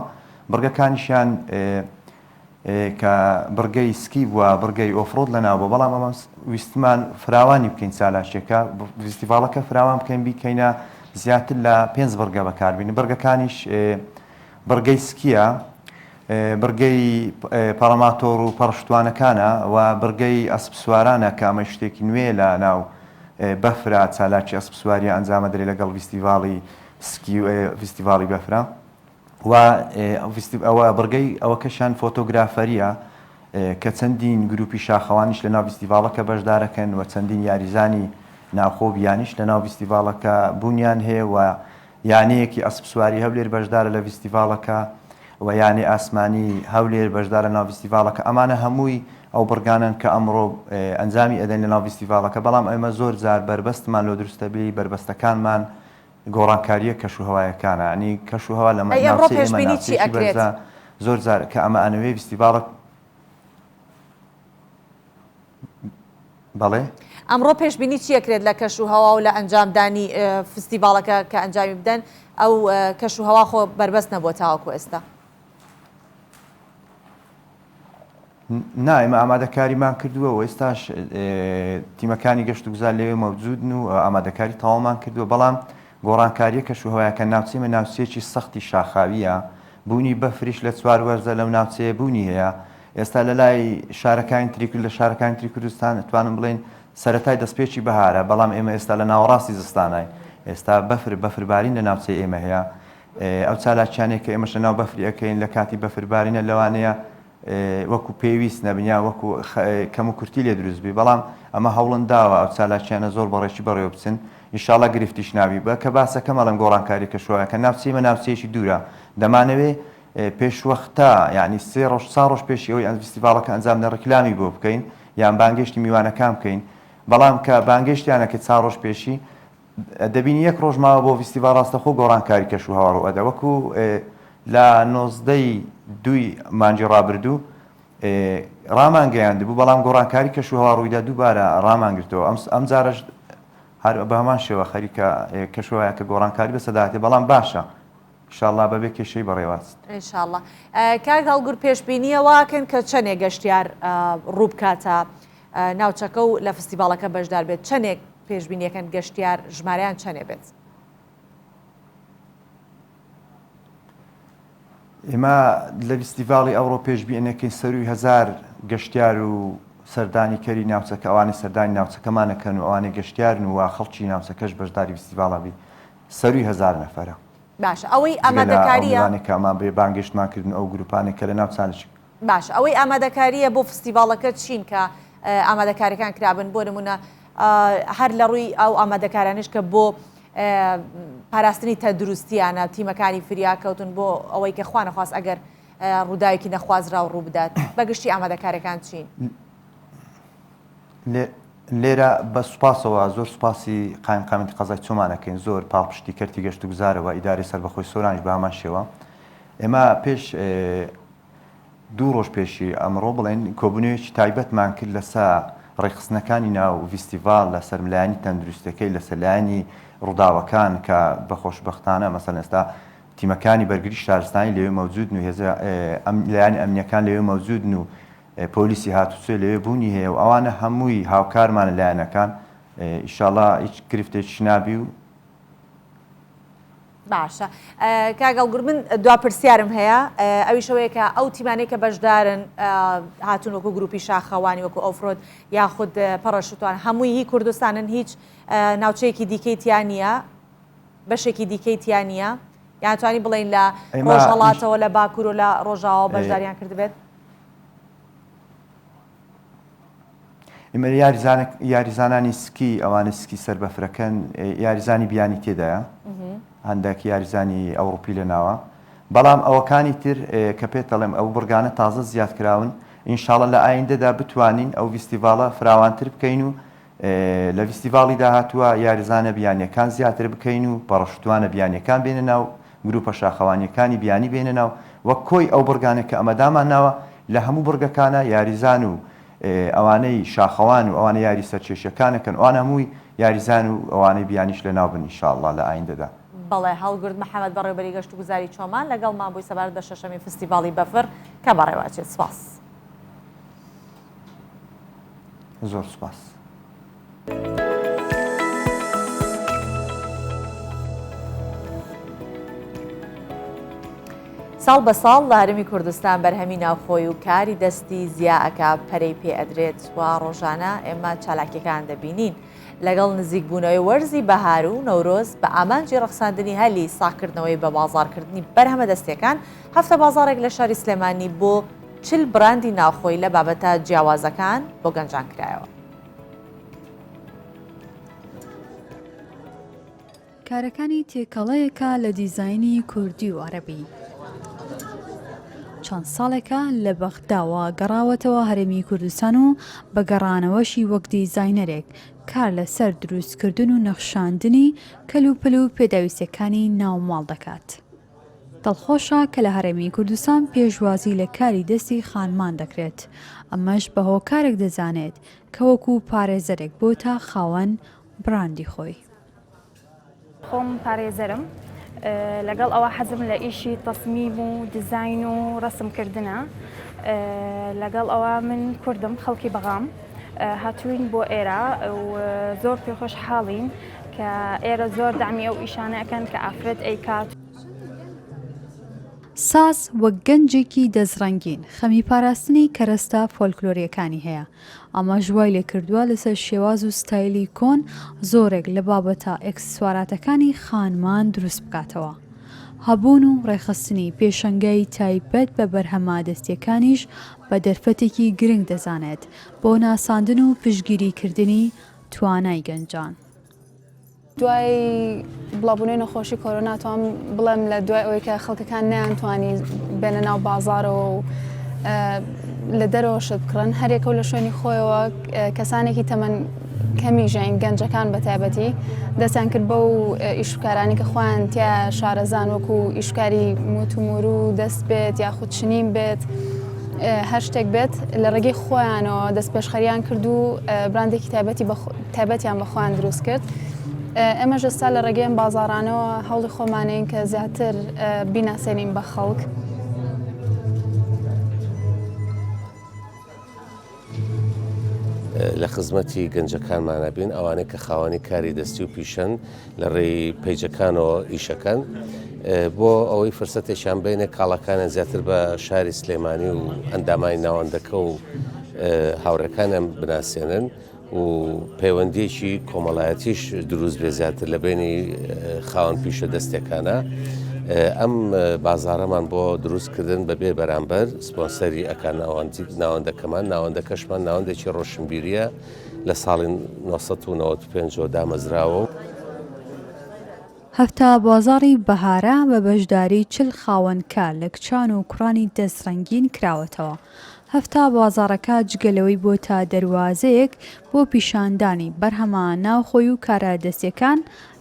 بڕگەکانیشیان کە بڕگەی سکی بووە بڕگەی ئۆفرۆد لەناو بوو بەڵام ئەمە ویستمان فراوانی بکەین چالاکیەکە فستیڤاڵەکە فراوان بکەین بیکەینە زیاتر لە 5 بڕگە بەکاربین بڕگەکانیش بڕگەی سکیە بڕگەی پەڕەماتۆر و پەڕشتوانەکانە و بڕگەی ئەسپ سوارانە کە ئەمە شتێکی نوێ لە ناو بەفرا چالاکی ئەسپ سواری ئەنجامە دەرێ لەگەڵ فستیڤاڵی سکی و فستیڤاڵی بەفرا و ئەوە بڕگەی ئەوەکەشان فۆتۆگرافەریە کە چەندین گروپی شاخەوانیش لە ناو فستیڤاڵەکە بەشدارەکەن و چەندین یاریزانی ناوخۆبیانیش لە ناو فستیڤاڵەکە بوونیان هەیە و یانەیەکی ئەسپ سواری هەولێر بەشدارە لە فستیڤاڵەکە و یانی ئاسمانی هەولێر بەشدارە ناو فستیڤاڵەکە ئەمانە هەمووی ئەو بڕگانن کە ئەمڕۆ ئەنجامی ئەدەن لە ناو فیستیڤالەکە بەڵام ئێمە زۆر جار بربەستمان لۆ دروستە بێ بربەستەکانمان گۆڕانکاریە کەشوهەوایەکانە ینی کەشوهەوا لە ناوچەی ئێمە ناوچەیەکی بەرزە زۆر جار کە ئەمە ئەنوێ فیستیڤالە بەڵێ ئەمڕۆ پێشبینی چیەکرێت لە کەشوهەوا و لە ئەنجامدانی فستیڤالەکە کە ئەنجامی بدەن ئەو کەشوهەوا خۆ بربەست نەبووە تاوەکو ئێستا؟ ئێمە ئامادەکاریمان کردووە و ئێستاش تیمەکانی گەشت و گوزار لەوێ مەوجودن و ئامادەکاری تەواومان کردووە بەڵام گۆڕانکاریە کەشوهەوایەکە ناوچەمە ناوچەیەکی سەختی شاخاویە بوونی بەفریش لە چوار وەرزە لەو ناوچەیە بوونی هەیە ئێستا لە لای شارەکانی تریکرد لە شارەکانی تری کوردستان ئەتوانم بڵێن سەرەتای دەستپێکی بەهارە بەڵام ئێمە ئێستا لە ناوەڕاستی زستانای ئێستا بەفربارین لە ناوچەی ئێمە هەیە ئەو چالاکیانێک کە ئێمەش لە ناو بەفری ئەەکەین لە کاتی بەفربارینە لەوانەیە وەکو پێویست نەبنیا وەکو کەم و کورتی لێ دروست بی بەڵام ئەمە هەوڵن داوە ئەو چالاکیانە زۆر بەڕێکی بەڕێوە بچن ئینشاڵڵا گرفتیش ناوی بە کە باسەکە مەڵم گۆڕانکاری کەشوهەوایەکە ناوچەیمە ناوچەیەکی دوورە دەمانەوێ پێشوەختە یعنی سێ ڕۆژ چوار ڕۆژ پێشی ئەوەی فستیڤالەکە ئەنجام دەن ڕکلامی بۆ بکەین یان بانگەشتی میوانەکان بکەین بەڵام کە بانگەشتیانەکە چوار ڕۆژ پێشی دەبینی یەک ڕۆژ ماوە بۆ فستیڤال ڕاستەخۆ گۆڕانکاری کەشوهەوا ڕوو ئەدە وەکو لە 19 مانگی ڕابردوو ڕامانگەیاند بوو بەڵام گۆڕانکاری کەشوهەوا ڕوویدا دووبارە ڕامانگرتەوە ئەم جارەش هەر بە هەمان شێوە خەریکە کەشوهەوایەکە گۆڕانکاری بەسەداهاتێ بەڵام باشە ئینشاڵڵا بەبێ کێشەی بەڕێواست ئینشاڵڵا کاک هەڵگور پێشبینیەوەکەن کە چەندێک گەشتیار ڕوو بکاتە ناوچەکە و لە فستیڤالەکە بەشدار بێت چەندێک پێشبینیەکەن گەشتیار ژمارەیان چەندێ بێت؟ ئێمە لە فستیڤاڵی ئەوڕۆ پێشبینەکەین سەروی 1000 گەشتیار و سەردانیکەری ناوچەکە ئەوانەی سەردانی ناوچەکەمانەکەن و ئەوانەی گەشتیارن و خەڵکی ناوچەکەش بەشداری فستیڤاڵە بی سەروی 1000 نەفەرە باشە ئەوەی ئامادەکاریە ئەمان بێ بانگەشتمانکردن ئەو گروپانێکە لە ناو چالش باش ئەوەی ئامادەکاریە بۆ فستیڤالەکە چین کە ئامادەکاریەکان کرابن بۆ نمونە هەر لە ڕووی ئەو ئامادەکارانش کە بۆ پاراستنی تەندروستیانە تیمەکانی فریاکەوتن بۆ ئەوەی کە خوا نەخواست ئەگەر ڕووداوێکی نەخوازرا و ڕوو بدات بەگشتی ئامادەکارەکان چین؟ لێرە بە سوپاسەوە زۆر سوپاسی قایمقامەتی قەزای چۆمانەکەین زۆر پاڵپشتی کەرتی گەشت و گوزارەوە ئیداری سەربەخۆی سۆرانش بە هەمان شێوە ئێمە پێش 2 ڕۆژ پێشی ئەمڕۆ بڵێن کۆبوونەوەیەکی تایبەتمان کرد لەسەر ڕێخستنەکانی ناو فستیڤال لەسەر ملایانی تەندروستەکەی لەسەر لایانی ڕووداوەکان کە بە خۆشبەختانە مەسەڵەن ئێستا تیمەکانی بەرگری شارستانی لەوێ مەوجودن و لایانی ئەمنیەکان لەوێ مەوجودن و پۆلیسی هاتوچێ لەوێ بوونی هەیە و ئەوانە هەمووی هاوکارمان لایەنەکان ئینشاڵڵا هیچ گرفتێکی نابی و باشە کاگەڵگوڕ من دوا پرسیارم هەیە ئەویشەوەیە کە ئەو تیمانەی کە بەشدارن هاتون وەکو گروپی شاخەوانی وەکو ئۆفرۆد یاخود پەڕەشتوان هەمووی هی کوردستانن هیچ ناوچەیەکی دیکەی تیان نیە بەشێکی دیکەی تیان نیە یانتوانی بڵێن لە ڕۆژهەڵاتەوە لە باکوور و لە ڕۆژاوە بەشداریان کردبێت؟ ئێمە یاریزانانی سکی ئەوانە سکی سەربەفرەکەن یاریزانی بیانی تێدایە هەندێک یاریزانی ئەوروپی لە ناوە بەڵام ئەوەکانی تر کە پێت دەڵێم ئەو بڕگانە تازە زیاد کراون ئینشاڵڵا لە ئایندەدا بتوانین ئەو فستیڤالە فراوانتر بکەین و لە فستیڤاڵی داهاتووە یاریزانە بیانیەکان زیاتر بکەین و پەڕەشتوانە بیانیەکان بێنە ناو گروپە شاخەوانیەکانی بیانی بێنە ناو وەک کۆی ئەو بڕگانە کە ئەمەدامان ناوە لە هەموو بڕگەکانە یاریزان و ئەوانەی شاخەوان و ئەوانە یاری سەرچێشەکانەکەن ئەوان هەمووی یاریزان و ئەوانەی بیانیش لە ناو بن ئینشاءڵڵا لە ئایندەدا. بەڵێ هەڵگرت محەممەد بەڕێوەبەری گەشت و گوزاری چۆمان لەگەڵمان بووی سەبارەت بە شەشەمی فستیڤاڵی بەفر کە بەڕێوەچێت سوپاس. زۆر سوپاس. ساڵ بە ساڵ لە هەرمی کوردستان بەرهەمی ناوخۆی و کاری دەستی زیاکە پەرەی پێ ئەدرێت و ڕۆژانە ئێمە چالاکیەکان دەبینین لەگەڵ نزیکبوونەوەی وەرزی بەهار و نەورۆز بە ئامانجی ڕەخساندنی هەلی ساکردنەوەی بە بازاڕکردنی بەرهەمە دەستیەکان هەفتە بازارێک لە شاری سلێمانی بۆ 40 براندی ناوخۆی لە بابەتە جیاوازەکان بۆ گەنجان کرایەوە. کارەکانی تێکەڵەیەکە لە دیزایانی کوردی و عەرەبی. چەند ساڵێکە لە بەغداوە گەڕاوەتەوە هەرێمی کوردستان و بە گەڕانەوەشی وەک دیزاینەرێک کار لەسەر دروستکردن و نەخشاندنی کەلوپەل و پێداویستەکانی ناوماڵ دەکات. دڵخۆشە کە لە هەرێمی کوردستان پێشوازی لە کاری دەستی خانمان دەکرێت، ئەمەش بە هۆکارێک دەزانێت کە وەکو پارێزەرێک بۆ تا خاوەن براندی خۆی. خۆم پارێزەرم، لەگەڵ ئەوە حەزم لە ئیشی تەسمیم و دیزاین و ڕەسمکردنە. لەگەڵ ئەوە من کوردم، خەڵکی بەغام، هاتووین بۆ ئێرە و زۆر پێخۆش حاڵین کە ئێرە زۆر دامی ئەو ئیشانە ئەکەن کە ئافرەت ئەیکات. ساز وەک گەنجێکی دەزڕەنگین خەمی پاراستنی کەرەستە فۆلکلۆریەکانی هەیە، ئەمە ژوای لێ کردووە لەسەر شێواز و ستایلی کۆن زۆرێک لە بابەتە ئەکسسواراتەکانی خانمان دروست بکاتەوە. هەبوون و ڕێخستنی پێشەنگای تایبەت بە بەرهەمە دەستیەکانیش بە دەرفەتێکی گرنگ دەزانێت بۆ ناساندن و پشگیریکردنی توانای گەنجان. دوای بڵاوبوونەوەی نەخۆشی کۆرۆنا توانم بڵێم لە دوای ئەوەی کە خەڵکەکان نەیانتوانی بێنە ناو بازارەوە و لە دەرەوە شت بکڕن، هەرێکە لە شوێنی خۆیەوە کەسانێکی تەمەن کەمی ژین گەنجەکان بە تایبەتی دەستیان کرد بە و ئیشکارانی کە خۆیان تیا شارەزان وەکو ئیشکاری موتومور و دەست بێت یاخود شنیم بێت، هەر شتێک بێت لە ڕێگەی خۆیانەوە دەست پێشخەریان کرد و براندێکی تایبەتیان بە خۆیان دروست کرد. ئێمەش ئێستا لە ڕێگەیان بازارانەوە هەوڵی خۆمانەیە کە زیاتر بیناسێنین بە خەڵک. لە خزمەتی گەنجەکانمانە بین، ئەوانەی کە خاوەنی کاری دەستی و پیشەن لە ڕێی پەیجەکانەوە ئیشەکەن بۆ ئەوەی فرسەتێکیان بینێ کاڵەکانە زیاتر بە شاری سلێمانی و ئەندامانی ناوەندەکە و هاوڕەکانیان بناسێنن و پەیوەندیەکی کۆمەڵایەتیش دروست بێ زیاتر لە بینی خاوەن پیشە دەستەکانە. ئەم بازارەمان بۆ دروستکردن بەبێ بەرامبەر سپۆنسەری ئەکان ناوەندەکەمان، ناوەندەکەشمان ناوەندێکی ڕۆشنبیریە لە ساڵی 1995 دامەزراوە. هەفتە بازاڕی بەهارە بە بەشداری 40 خاوەنکار لە کچان و کوڕانی دەستڕەنگین کراوەتەوە. هەفتە بازارەکە جگەلەوەی بۆ تا دەواازەیەک بۆ پیشاندانی بەرهەمە ناوخۆی و کارادەستیەکان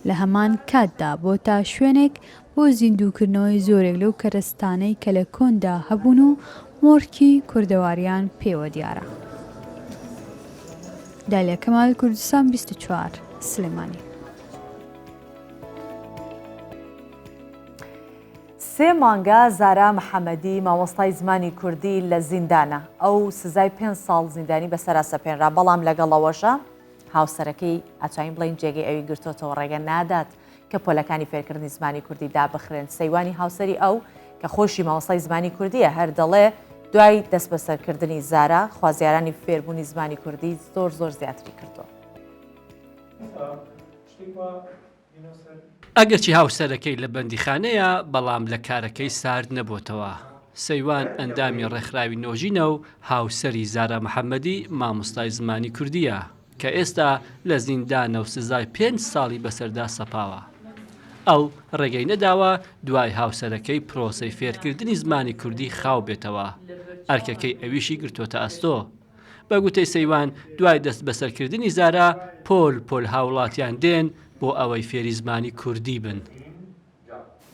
لە هەمان کاتدا بۆ تا شوێنێک بۆ زیندووکردنەوەی زۆرێک لەو کەرستانەی کە لە کۆندا هەبوون و مۆرکی کوردەواریان پێوە دیارە. دالیا کەمال، کوردستان 24 سلێمانی. 3 مانگە زارا محەممەدی مامۆستای زمانی کوردی لە زیندانە. ئەو سزای 5 ساڵ زیندانی بەسەرا سەپێنرا، بەڵام لەگەڵەوەشە هاوسەرەکەی ئەتوانین بڵین جێگەی ئەوی گرتوتەوە ڕێگە نادات کە پۆلەکانی فێرکردنی زمانی کوردی دابخرێن. سەیوانی هاوسەری ئەو کە خۆشی مامۆستای زمانی کوردیە هەر دەڵێ دوای دەست بەسەرکردنی زارا خوازیارانی فێربوونی زمانی کوردی زۆر زیاتری کردووە. ئەگەرچی هاوسەرەکەی لە بەندیخانەیە، بەڵام لە کارەکەی سارد نەبووتەوە. سەیوان ئەندامی ڕێکخراوی نۆژینە و هاوسەری زارا محەممەدی مامۆستای زمانی کوردیە کە ئێستا لە زیندانە و سزای 5 ساڵی بەسەردا سەپاوە. ئەو ڕێگەی نەداوە دوای هاوسەرەکەی پرۆسەی فێرکردنی زمانی کوردی خاو بێتەوە. ئەرکەکەی ئەویشی گرتوۆتە ئەستۆ. بە گوتەی سەیوان دوای دەست بەسەرکردنی زارا پۆل هاوڵاتیان دێن بۆ ئەوەی فێری زمانی کوردی بن.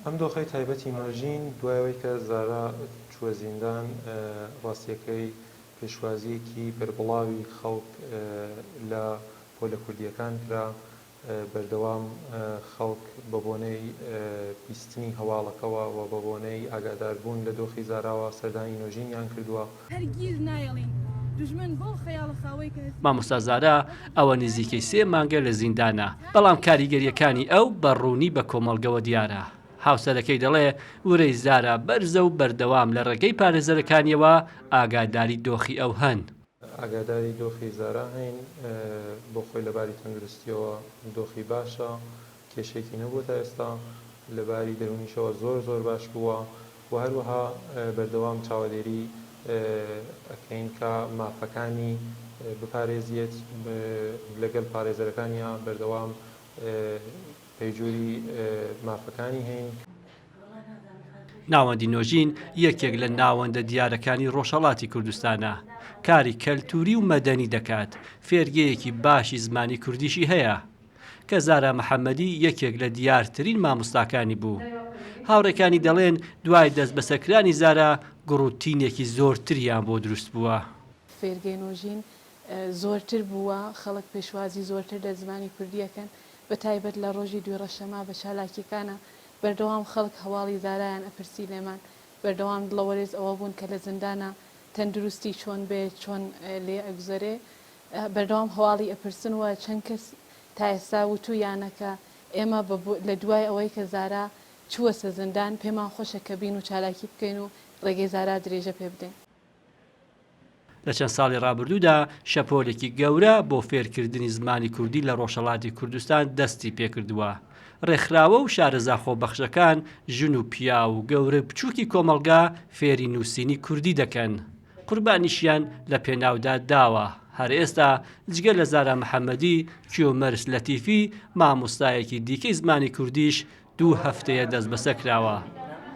ئەم دۆخەی تایبەتی نۆژین دوایەوەی کە زارا چووە زیندان، ڕاستیەکەی پێشوازیەکی بەربڵاوی خەڵک لە پۆلە کوردیەکان کرا، بەردەوام خەڵک بە بۆنەی بیستنی هەواڵەکەەوە و بە بۆنەی ئاگاداربوون لە دۆخی زاراوە سەردانی نۆژینیان کردووە. هەرگیز نایەڵین دژمن بۆ خەیاڵە خاوەی کە مامۆستا زارا ئەوە نزیکەی 3 مانگە لە زیندانە، بەڵام کاریگەریەکانی ئەو بەڕوونی بە کۆمەڵگەوە دیارە. هاوسەرەکەی دەڵێ ورەی زارا بەرزە و بەردەوام لە ڕێگەی پارێزەرەکانیەوە ئاگاداری دۆخی ئەو هەن. ئاگاداری دۆخی زارا هەین بۆ خۆی لەباری تەندروستیەوە دۆخی باشە، کێشێکی نەبووە تا ئێستا، لەباری دەرونیشەوە زۆر باش بووە و هەروەها بەردەوام چاوەدێری ئەکەین کە مافەکانی بپارێزیێت لەگەڵ پارێزەرەکانیە، بەردەوام پەیجووری مافەکانی هەین. ناوەندی نۆژین یەکێک لە ناوەندە دیارەکانی ڕۆژهەڵاتی کوردستانە. کاری کەلتوری و مەدەنی دەکات. فێرگەیەکی باشی زمانی کوردیشی هەیە کە زارا محەممەدی یەکێک لە دیارترین مامۆستاکانی بوو. هاوڕێکانی دەڵێن دوای دەست بەسەرکرانی زارا گوڕوتینێکی زۆرتریان بۆ دروست بووە. فێرگەی نۆژین زۆرتر بووە، خەڵک پێشوازی زۆرتر لە زمانی کوردیەکەن، بە تایبەت لە ڕۆژی دوێڕەشەما بە چالاکیەکانە بەردەوام خەڵک هەواڵی زارایان ئەپرسی لێمان، بەردەوام دڵەوەرێز ئەوە بوون کە لە زندانە تەندروستی چۆن بێت، چۆن لێ ئەگوزارێ، بەردەوام هەواڵی ئەپرسن وە چەند کەس تا ئێستا وتویانەکە ئێمە لە دوای ئەوەی کە زارا چووەسە زندان پێمان خۆشە کە بین و چالاکی بکەین و ڕێگەی زارا درێژە پێ بدەین. لە چەند ساڵی ڕابردوودا شەپۆلێکی گەورە بۆ فێرکردنی زمانی کوردی لە ڕۆژهەڵاتی کوردستان دەستی پێکردووە. ڕێکخراوە و شارەزا خۆبەخشەکان ژن و پیا و گەورە بچووکی کۆمەڵگا فێری نووسینی کوردی دەکەن. قوربانیشیان لە پێناودا داوە. هەر ئێستا جگە لە زارا محەممەدی کیۆمەرس لەتیفی مامۆستایەکی دیکەی زمانی کوردیش 2 هەفتەیە دەست بەسەر کراوە.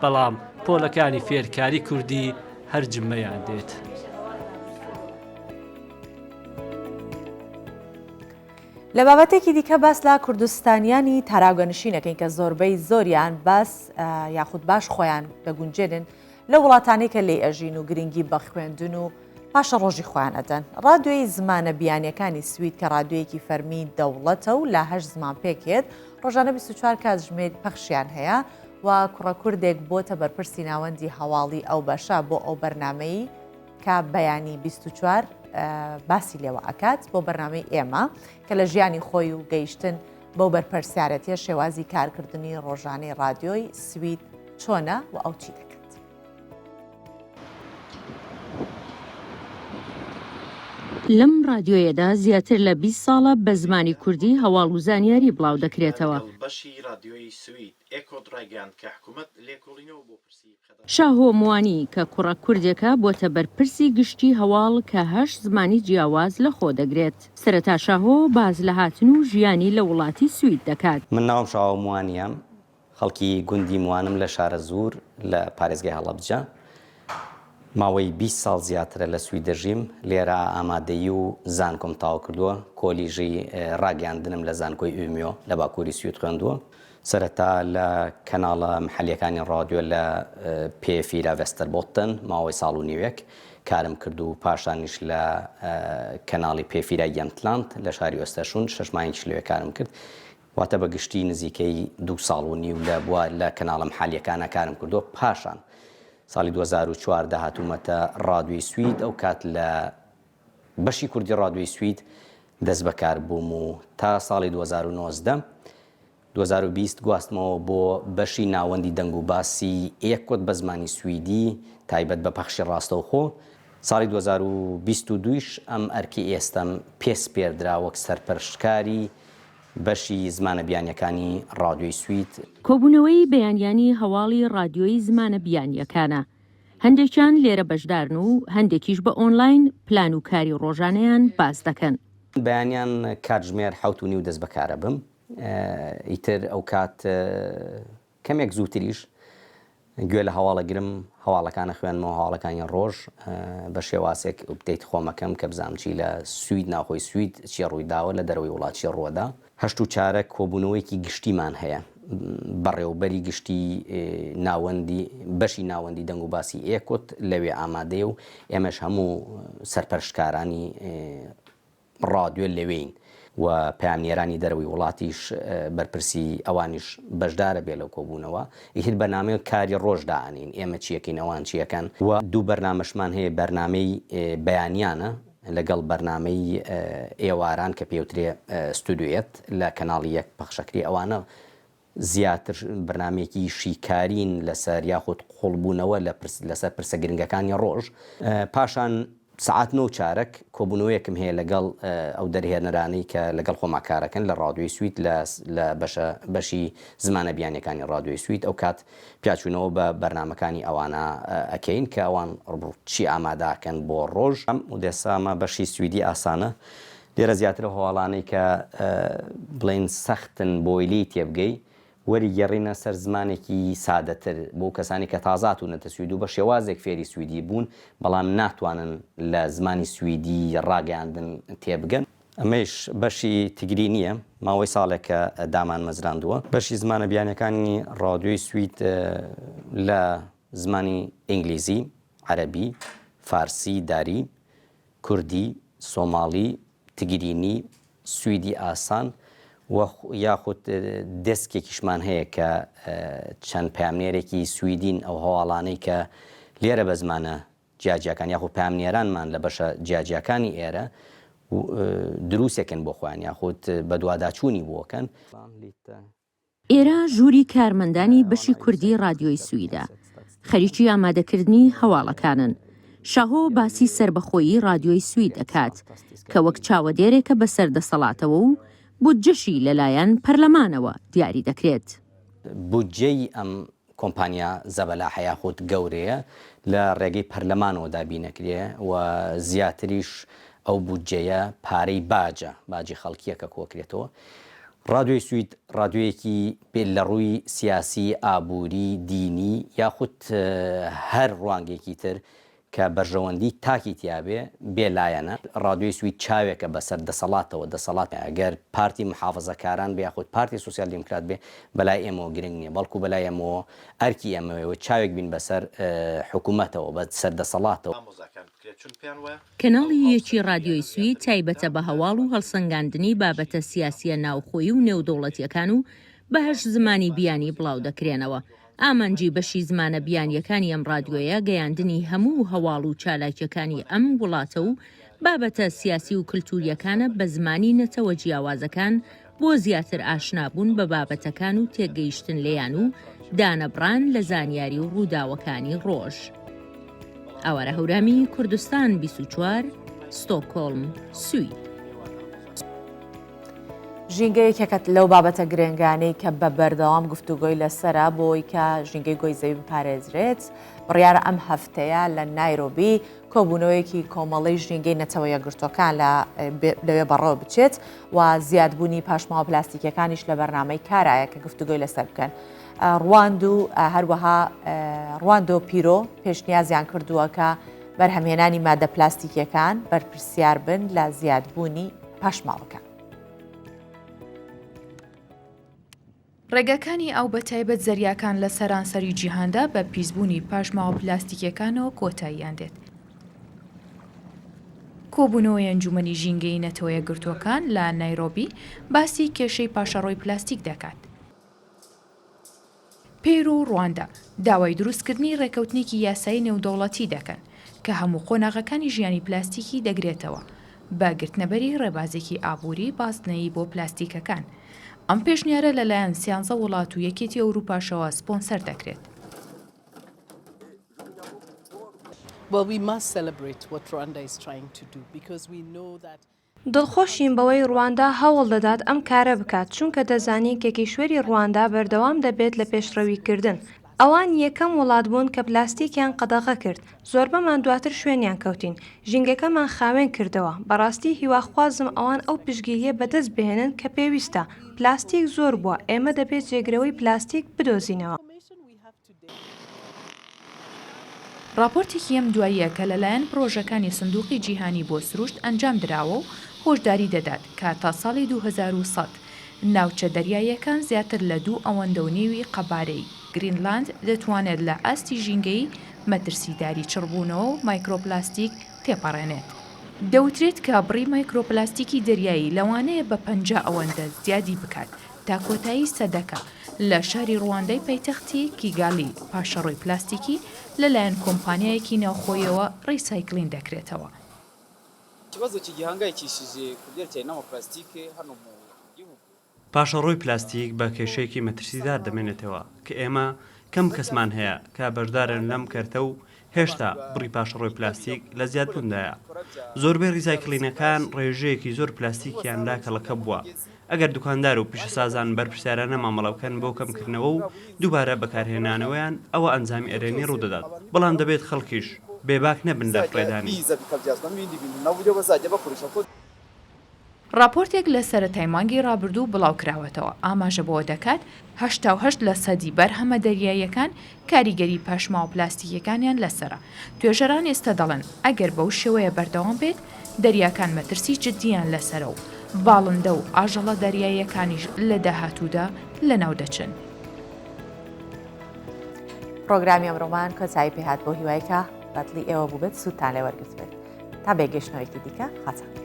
بەڵام پۆلەکانی فێرکاری کوردی هەر جمەیان دێت. لە بابەتێکی دیکە باس لە کوردستانیانی تاراگەنشینەکەین کە زۆربەی زۆریان باس یاخود باش خۆیان بەگونجێنن لە وڵاتانی کە لێ ئەژین و گرنگی بە خوێندن و پاشە ڕۆژی خۆیان ئەدەن. ڕادیۆی زمانە بیانیەکانی سوید کە ڕادیۆیەکی فەرمی دەوڵەتە و لە 8 زمان پێکێت ڕۆژانە 24 کاتژمێر پەخشیان هەیە و کوڕە کوردێک بۆتە بەرپرسی ناوەندی هەواڵی ئەو بەشە بۆ ئەو بەرنامەی کە بەیانی 24 باسی لێوە ئەکات بۆ بەرنامەی ئێمە کە لە ژیانی خۆی و گەیشتن بەو بەرپەرسیارەتیە شێوازی کارکردنی ڕۆژانەی ڕادیۆی سوید چۆنە و ئەو چی دەکات. لەم ڕادیۆیەدا زیاتر لە 20 ساڵە بە زمانی کوردی هەواڵ و زانیاری بڵاو دەکرێتەوە. شاهۆ موانی کە کوڕە کوردێکە بۆتە بەرپرسی گشتی هەواڵ کە 8 زمانی جیاواز لە خۆ دەگرێت. سەرەتا شاهۆ باز لە هاتن و ژیانی لە وڵاتی سوید دەکات. من ناوم شاهۆ موانیەم، خەڵکی گوندی موانم لە شارە زوور لە پارێزگای هەڵەبجە. ماوەی 20 ساڵ زیاترە لە سوید دەژیم، لێرە ئامادەیی و زانکۆم تاو کردووە، کۆلیژی ڕاگەاندنم لە زانکۆی ئومیۆ لە باکووری سوید خوێندووە. سەرەتا لە کەناڵە محەلیەکانی ڕادیۆ لە پێفیرە ڤێستەربۆتن ماوەی ساڵ و نیوێک کارم کرد و پاشانیش لە کەناڵی پێفیرە یەمتلاند لە شاری ئۆستەشون 6 مانگیش لەوێ کارم کرد. واتە بە گشتی نزیکەی 2 ساڵ و نیو لە کەناڵە محەلیەکانە کارم کردووە. پاشان ساڵی 2004 هاتوومەتە ڕادیۆی سوید، ئەو کات لە بەشی کوردی ڕادیۆی سوید دەست بەکار بووم و تا ساڵی 2020 گواستمەوە بۆ بەشی ناوەندی دەنگ و باسی ئێکۆت بە زمانی سویدی تایبەت بە پەخشی ڕاستەوخۆ. ساڵی 2022ش ئەم ئەرکی ئێستەم پێس پێردرا وەک سەرپەرشتکاری بەشی زمانە بیانیەکانی ڕادیۆی سوید. کۆبوونەوەی بەیانیانی هەواڵی ڕادیۆی زمانە بیانیەکانە. هەندێکیان لێرە بەشدارن و هەندێکیش بە ئۆنلاین پلان و کاری ڕۆژانەیان باز دەکەن. بەیانیان کاتژمێر 7:30 دەست بەکارە بم. ئیتر ئەو کات کەمێک زووتریش گوێ لە هەواڵەگرم، هەواڵەکانە خوێنمەوە، هەواڵەکانی ڕۆژ بە شێواسێک ئوپدەیت خۆمەکەم کە بزانم چی لە سوید ناوخۆی سوید چی ڕوویداوە لە دەرەوەی وڵاتی ڕۆدا. 8 کۆبوونەوەیکی گشتیمان هەیە بەڕێوەبەری گشتی ناوەندی بەشی ناوەندی دەنگ و باسی ئێکۆت لەوێ ئامادەیە و ئێمەش هەموو سەرپەرشتکارانی ڕادیۆ لەوێین و پامنێرانی دەرەوەی وڵاتیش بەرپرسی ئەوانیش بەشدارە بێ لەو کۆبوونەوە. هیچ بەرنامەیە کاری ڕۆژداهێنین، ئێمە چیەکەین ئەوان چیەکەن و 2 بەرنامەشمان هەیە. بەرنامەی بەیانیانە لەگەڵ بەرنامەی ئێواران کە پێوترێ ستودیۆیەت لە کەناڵی یەک پەخشەکری، ئەوانە زیاتر بەرنامێکی شیکارین لەسەر یاخود قوڵبوونەوە لەسەر پرسە گرنگەکانی ڕۆژ. پاشان سعات 9 کۆبوونەوەیەکم هەیە لەگەڵ ئەو دەرهێنەرانی کە لەگەڵ خۆما کارەکەن لە ڕادیۆی سوید لە بەشی زمانە بیانیەکانی ڕادیۆی سوید. ئەو کات پیاچوونەوە بە بەرنامەکانی ئەوانە ئەکەین کە ئەوان چی ئاماداکەن بۆ ڕۆژ. ئەم ئودێسامە بەشی سویدی ئاسانە، لێرە زیاتر هەواڵانەی کە بڵێن سەختن بۆی لی تێبگەی وەریگەڕینە سەر زمانێکی سادەتر بۆ کەسانی کە تازات و نەتە سوید و بە شێوازێک فێری سویدی بوون بەڵام ناتوانن لە زمانی سویدی ڕاگەیاندن تێبگەن. ئەمەش بەشی تگری نییە، ماوەی ساڵێکە دامان مەزراندووە. بەشی زمانە بیانەکانی ڕادیۆی سوید لە زمانی ئینگلیزی، عەرەبی، فارسی، داری، کوردی، سۆماڵی، تگرینی، سویدی ئاسان یاخود دەستێکیشمان هەیە کە چەند پامنێرێکی سویدین ئەو هەواڵانەی کە لێرە بە زمانە جیاجیەکان یاخود پامنێرانمان لە بەشە جیاجیەکانی ئێرە دروستێکن بۆ خۆیان یاخود بە دوواداچوونی بۆکەن. ئێرە ژووری کارمەندانی بەشی کوردی ڕادیۆی سویدە خەریکی ئامادەکردنی هەواڵەکانن. شاهۆ باسی سربەخۆیی ڕادیۆی سوید دەکات کە وەک چاوەدێرێکە بە سەردەسەڵاتەوە و بودجەشی لەلایەن پەرلەمانەوە دیاری دەکرێت. بودجەی ئەم کۆمپانیا زەبەلاحە یاخود گەورەیە لە ڕێگەی پەرلەمانەوە دابینەکرێ و زیاتریش ئەو بودجەیە پارەی باجی خەڵکیەکە کۆکرێتەوە. ڕادیۆی سوید ڕادیۆیەکی بێ لە ڕووی سیاسی، ئابووری، دینی یاخود هەر ڕوانگێکی تر کە بەرژەوەندی تاکی تیاابێ بێلایەنە. ڕادیۆی سوید چاوێکە بەسەر دەسەڵاتەوە دەسەڵات ئەگەر پارتی محافزەکاران بێ یاخود پارتی سوسیال دیموکرات بێ بەلای ئێمەوە گرنگ نییە، بەڵکو بەلای ئێمەوە ئەرکی ئەمەوەی چاوێک بین بەسەر حکوومەتەوە بە سەر دەسەڵاتەوە. کەناڵی یەکی ڕادیۆی سوید تایبەتە بە هەواڵ و هەڵسەنگاندنی بابەتە سیاسیە ناوخۆیی و نێودەوڵەتیەکان و بەهەش زمانی بیانی بڵاو دەکرێنەوە. ئامانجی بەشی زمانە بیانیەکانی ئەم ڕادیۆیە گەیاندنی هەموو هەواڵ و چالاکیەکانی ئەم وڵاتە و بابەتە سیاسی و کللتوریەکانە بە زمانی نەتەوە جیاوازەکان بۆ زیاتر ئاشنابوون بە بابەتەکان و تێگەیشتن لێیان و دانەبڕان لە زانیاری و ڕووداوەکانی ڕۆژ. ئەوارە هەورامی کوردستان 24 ستۆکۆڵم سوید. ژینگەیەکێکت لەو بابەتە گرنگانەی کە بە بەردەوام گفتوگۆی لەسرە بۆی کە ژینگەی گۆی زەوی بپارێزرێت بڕیارە ئەم هەفتەیە لە نایرۆبی کۆبوونەوەیەکی کۆمەڵی ژینگەی نەتەوە یەکگرتوەکان لەوێ بەڕەوە بچێت و زیادبوونی پاشماوە پلاستیکەکانیش لە بەرنامەی کارایە کە گفتوگۆی لەسەر بکەن. ڕواند و هەروەها ڕواندۆ پیرۆ پێشنیازیان کردووە کە بەرهەمهێنانی مادە پلاستیکیەکان بەرپرسیار بن لە زیادبوونی پاشماوەکان. ڕێگەکانی ئەو بە تایبەت زەریاکان لە سەرانسەری جیهاندا بە پیسبوونی پاشماوە پلاستیکیەکانەوە کۆتاییان دێت. کۆبوونەوەی ئەنجومەنی ژینگەی نەتەوە یەکگرتووەکان لە نایرۆبی باسی کێشەی پاشەڕۆی پلاستیک دەکات. پێرو و ڕواندا داوای دروستکردنی ڕێکەوتنێکی یاسایی نێودەوڵەتی دەکەن کە هەموو قۆناغەکانی ژیانی پلاستیکی دەگرێتەوە بە گرتنەبەری ڕێبازێکی ئابووری بازنەیی بۆ پلاستیکەکان. ئەم پێشنیارە لەلایەن 13 وڵات و یەکێتی ئەوروپاشەوە سپۆنسەر دەکرێت. دڵخۆشین بەوەی ڕواندا هەوڵ دەدات ئەم کارە بکات چونکە دەزانین کە کیشوەری ڕواندا بەردەوام دەبێت لە پێشڕەویکردن. ئەوان یەکەم وڵات بوون کە پلاستیکیان قەدەغە کرد. زۆربەمان دواتر شوێنیان کەوتین. ژینگەکەمان خاوێن کردەوە. بەڕاستی هیواخوازم ئەوان ئەو پشگیریە بەدەست بهێنن کە پێویستە. پلاستیک زۆر بووە. ئێمە دەبێت جێگرەوەی پلاستیک بدۆزینەوە. راپۆرتێکی ئەم دواییە کە لەلایەن پرۆژەکانی سندوقی جیهانی بۆ سروشت ئەنجام درراوە و هۆشداری دەدات کە تا ساڵی 2100 ناوچە دەریاییەکان زیاتر لە 2 ئەوەندە و نیوی قەبارەی گرینلاند دەتوانێت لە ئاستی ژینگەی مەترسیداری چڕبوونەوە و مایکرۆپلاستیک تێپەڕێنێت. دەوترێت کە بڕی مایکرۆپلاستیکی دەریایی لەوانەیە بە 50 ئەوەندە زیادی بکات تا کۆتایی سەدەکە لە شاری ڕواندەی پایتەختی کیگالی پاشەڕۆی پلاستیکی لەلایەن کۆمپانیایەکی ناوخۆیەوە ڕیسایکلین دەکرێتەوە. پاشەڕۆی پلاستیک بە کێشەیەکی مەترسیدار دەمێنێتەوە کە ئێمە کەم کەسمان هەیە کە بەشدارن لەم کەرتە و هێشتا بڕی پاشەڕۆی پلاستیک لە زیادبووندایە. زۆربەی ریسایکلینەکان ڕێژەیەکی زۆر پلاستیکیان لا کەڵەکە بووە. ئەگەر دوکاندار و پیشەسازان بەرپرسیارانە مامەڵە بکەن بۆ کەمکردنەوە و دووبارە بەکارهێنانەوەیان ئەوە ئەنجامی ئەرێنی ڕوودەدات. بەڵام دەبێت خەڵکیش بێباک نەبن لە فڕێدانی. راپۆرتێک لە سەرەتای مانگی ڕابردوو بڵاوکراوەتەوە ئاماژە بۆ دەکات 88% بەرهەمە دەریاییەکان کاریگەری پاشماوە پلاستیکیەکانیان لەسرە. توێژەران ئێستا دەڵێن ئەگەر بەو شێوەیە بەردەوام بێت دەریاکان مەترسی جددیان لەسرە و باڵندە و ئاژەڵە دەریاییەکانیش لە داهاتوودا لەناو دەچن. پرۆگرامی ئەمڕۆمان کۆچایی پێهات بۆ هیوایکە بەدڵی ئێوە بوو بێت سوودتان لێ وەرگرت بێت تا بێگەشتنەوەیکی دیکە خاچە.